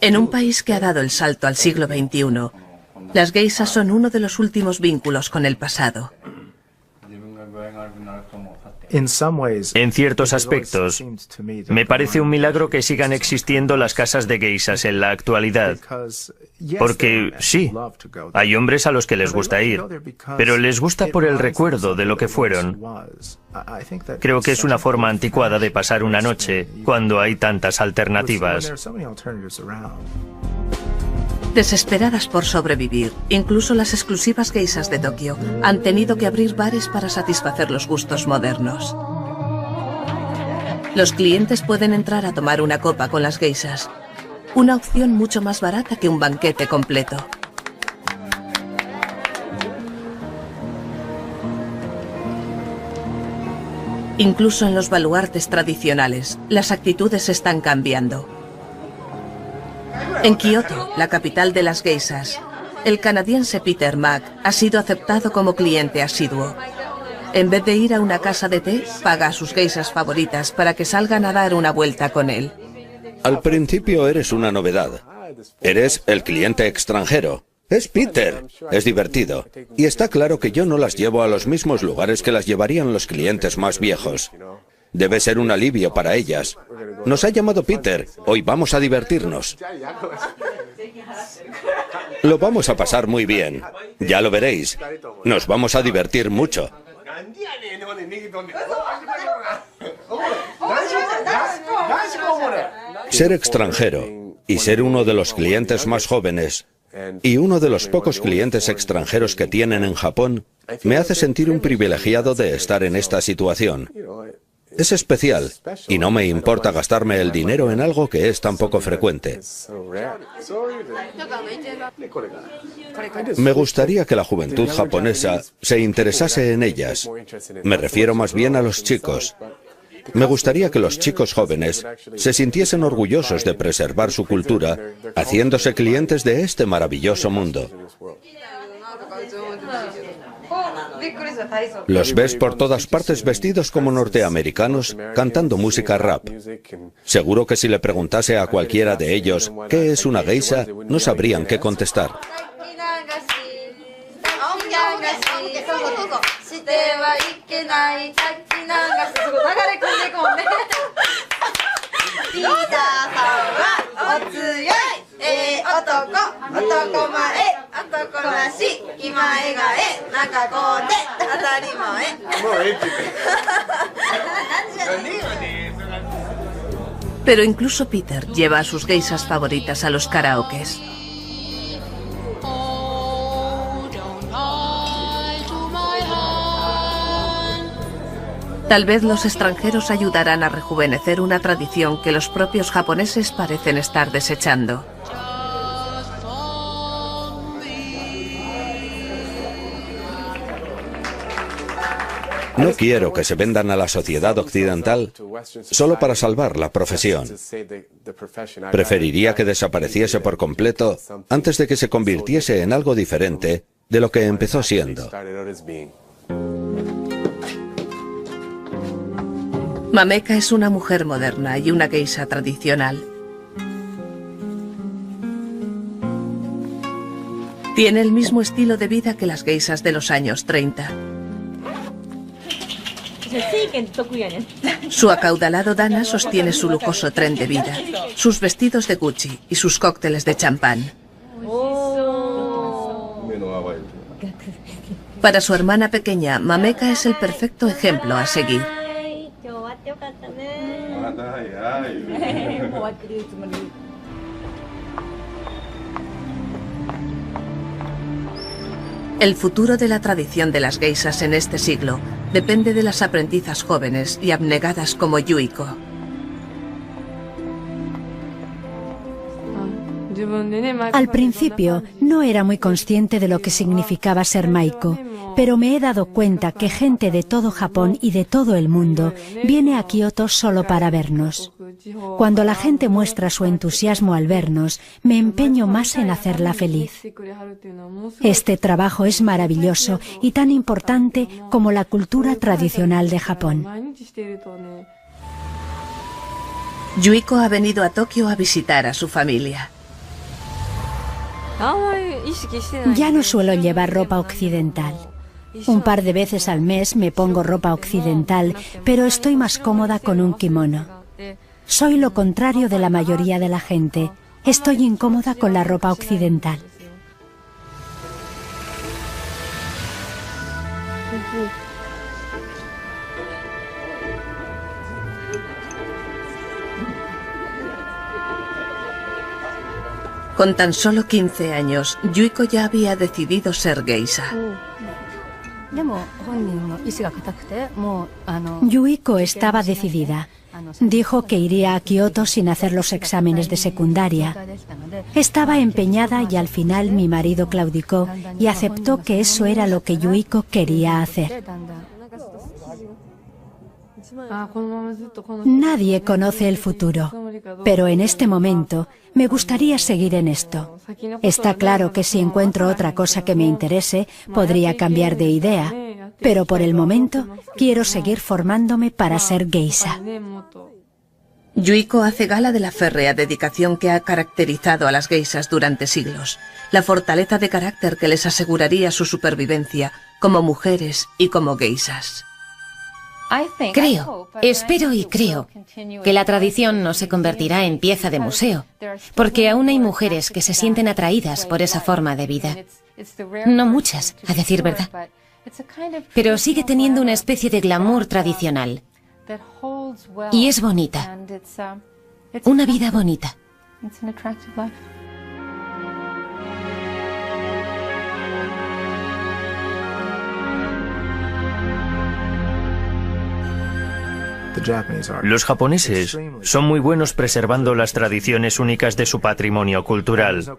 S1: En un país que ha dado el salto al siglo XXI, las geishas son uno de los últimos vínculos con el pasado.
S2: En ciertos aspectos, me parece un milagro que sigan existiendo las casas de geishas en la actualidad. Porque sí, hay hombres a los que les gusta ir, pero les gusta por el recuerdo de lo que fueron. Creo que es una forma anticuada de pasar una noche cuando hay tantas alternativas.
S1: Desesperadas por sobrevivir, incluso las exclusivas geishas de Tokio han tenido que abrir bares para satisfacer los gustos modernos. Los clientes pueden entrar a tomar una copa con las geishas, una opción mucho más barata que un banquete completo. Incluso en los baluartes tradicionales, las actitudes están cambiando. En Kioto, la capital de las geishas, el canadiense Peter Mack ha sido aceptado como cliente asiduo. En vez de ir a una casa de té, paga a sus geishas favoritas para que salgan a dar una vuelta con él.
S9: Al principio eres una novedad. Eres el cliente extranjero. Es Peter. Es divertido. Y está claro que yo no las llevo a los mismos lugares que las llevarían los clientes más viejos. Debe ser un alivio para ellas. Nos ha llamado Peter. Hoy vamos a divertirnos. Lo vamos a pasar muy bien. Ya lo veréis. Nos vamos a divertir mucho. Ser extranjero y ser uno de los clientes más jóvenes y uno de los pocos clientes extranjeros que tienen en Japón me hace sentir un privilegiado de estar en esta situación. Es especial y no me importa gastarme el dinero en algo que es tan poco frecuente. Me gustaría que la juventud japonesa se interesase en ellas. Me refiero más bien a los chicos. Me gustaría que los chicos jóvenes se sintiesen orgullosos de preservar su cultura, haciéndose clientes de este maravilloso mundo. Los ves por todas partes vestidos como norteamericanos, cantando música rap. Seguro que si le preguntase a cualquiera de ellos qué es una geisha, no sabrían qué contestar.
S1: Pero incluso Peter lleva a sus geishas favoritas a los karaokes. Tal vez los extranjeros ayudarán a rejuvenecer una tradición que los propios japoneses parecen estar desechando.
S9: No quiero que se vendan a la sociedad occidental solo para salvar la profesión. Preferiría que desapareciese por completo antes de que se convirtiese en algo diferente de lo que empezó siendo.
S1: Mameka es una mujer moderna y una geisha tradicional. Tiene el mismo estilo de vida que las geishas de los años 30. Su acaudalado dana sostiene su lujoso tren de vida, sus vestidos de Gucci y sus cócteles de champán. Para su hermana pequeña, Mameka es el perfecto ejemplo a seguir. El futuro de la tradición de las geishas en este siglo depende de las aprendizas jóvenes y abnegadas como Yuiko.
S3: Al principio no era muy consciente de lo que significaba ser Maiko, pero me he dado cuenta que gente de todo Japón y de todo el mundo viene a Kioto solo para vernos. Cuando la gente muestra su entusiasmo al vernos, me empeño más en hacerla feliz. Este trabajo es maravilloso y tan importante como la cultura tradicional de Japón.
S1: Yuiko ha venido a Tokio a visitar a su familia.
S3: Ya no suelo llevar ropa occidental. Un par de veces al mes me pongo ropa occidental, pero estoy más cómoda con un kimono. Soy lo contrario de la mayoría de la gente. Estoy incómoda con la ropa occidental.
S1: Con tan solo 15 años, Yuiko ya había decidido ser geisha.
S3: Yuiko estaba decidida. Dijo que iría a Kioto sin hacer los exámenes de secundaria. Estaba empeñada y al final mi marido claudicó y aceptó que eso era lo que Yuiko quería hacer. Nadie conoce el futuro, pero en este momento me gustaría seguir en esto. Está claro que si encuentro otra cosa que me interese, podría cambiar de idea, pero por el momento quiero seguir formándome para ser geisha.
S1: Yuiko hace gala de la férrea dedicación que ha caracterizado a las geishas durante siglos, la fortaleza de carácter que les aseguraría su supervivencia como mujeres y como geishas.
S4: Creo, espero y creo que la tradición no se convertirá en pieza de museo, porque aún hay mujeres que se sienten atraídas por esa forma de vida. No muchas, a decir verdad, pero sigue teniendo una especie de glamour tradicional. Y es bonita, una vida bonita.
S2: Los japoneses son muy buenos preservando las tradiciones únicas de su patrimonio cultural.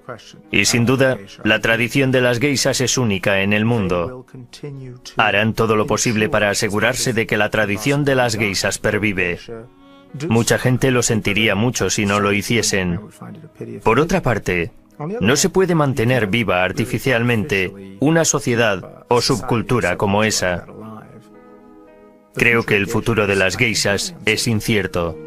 S2: Y sin duda, la tradición de las geishas es única en el mundo. Harán todo lo posible para asegurarse de que la tradición de las geishas pervive. Mucha gente lo sentiría mucho si no lo hiciesen. Por otra parte, no se puede mantener viva artificialmente una sociedad o subcultura como esa. Creo que el futuro de las geishas es incierto.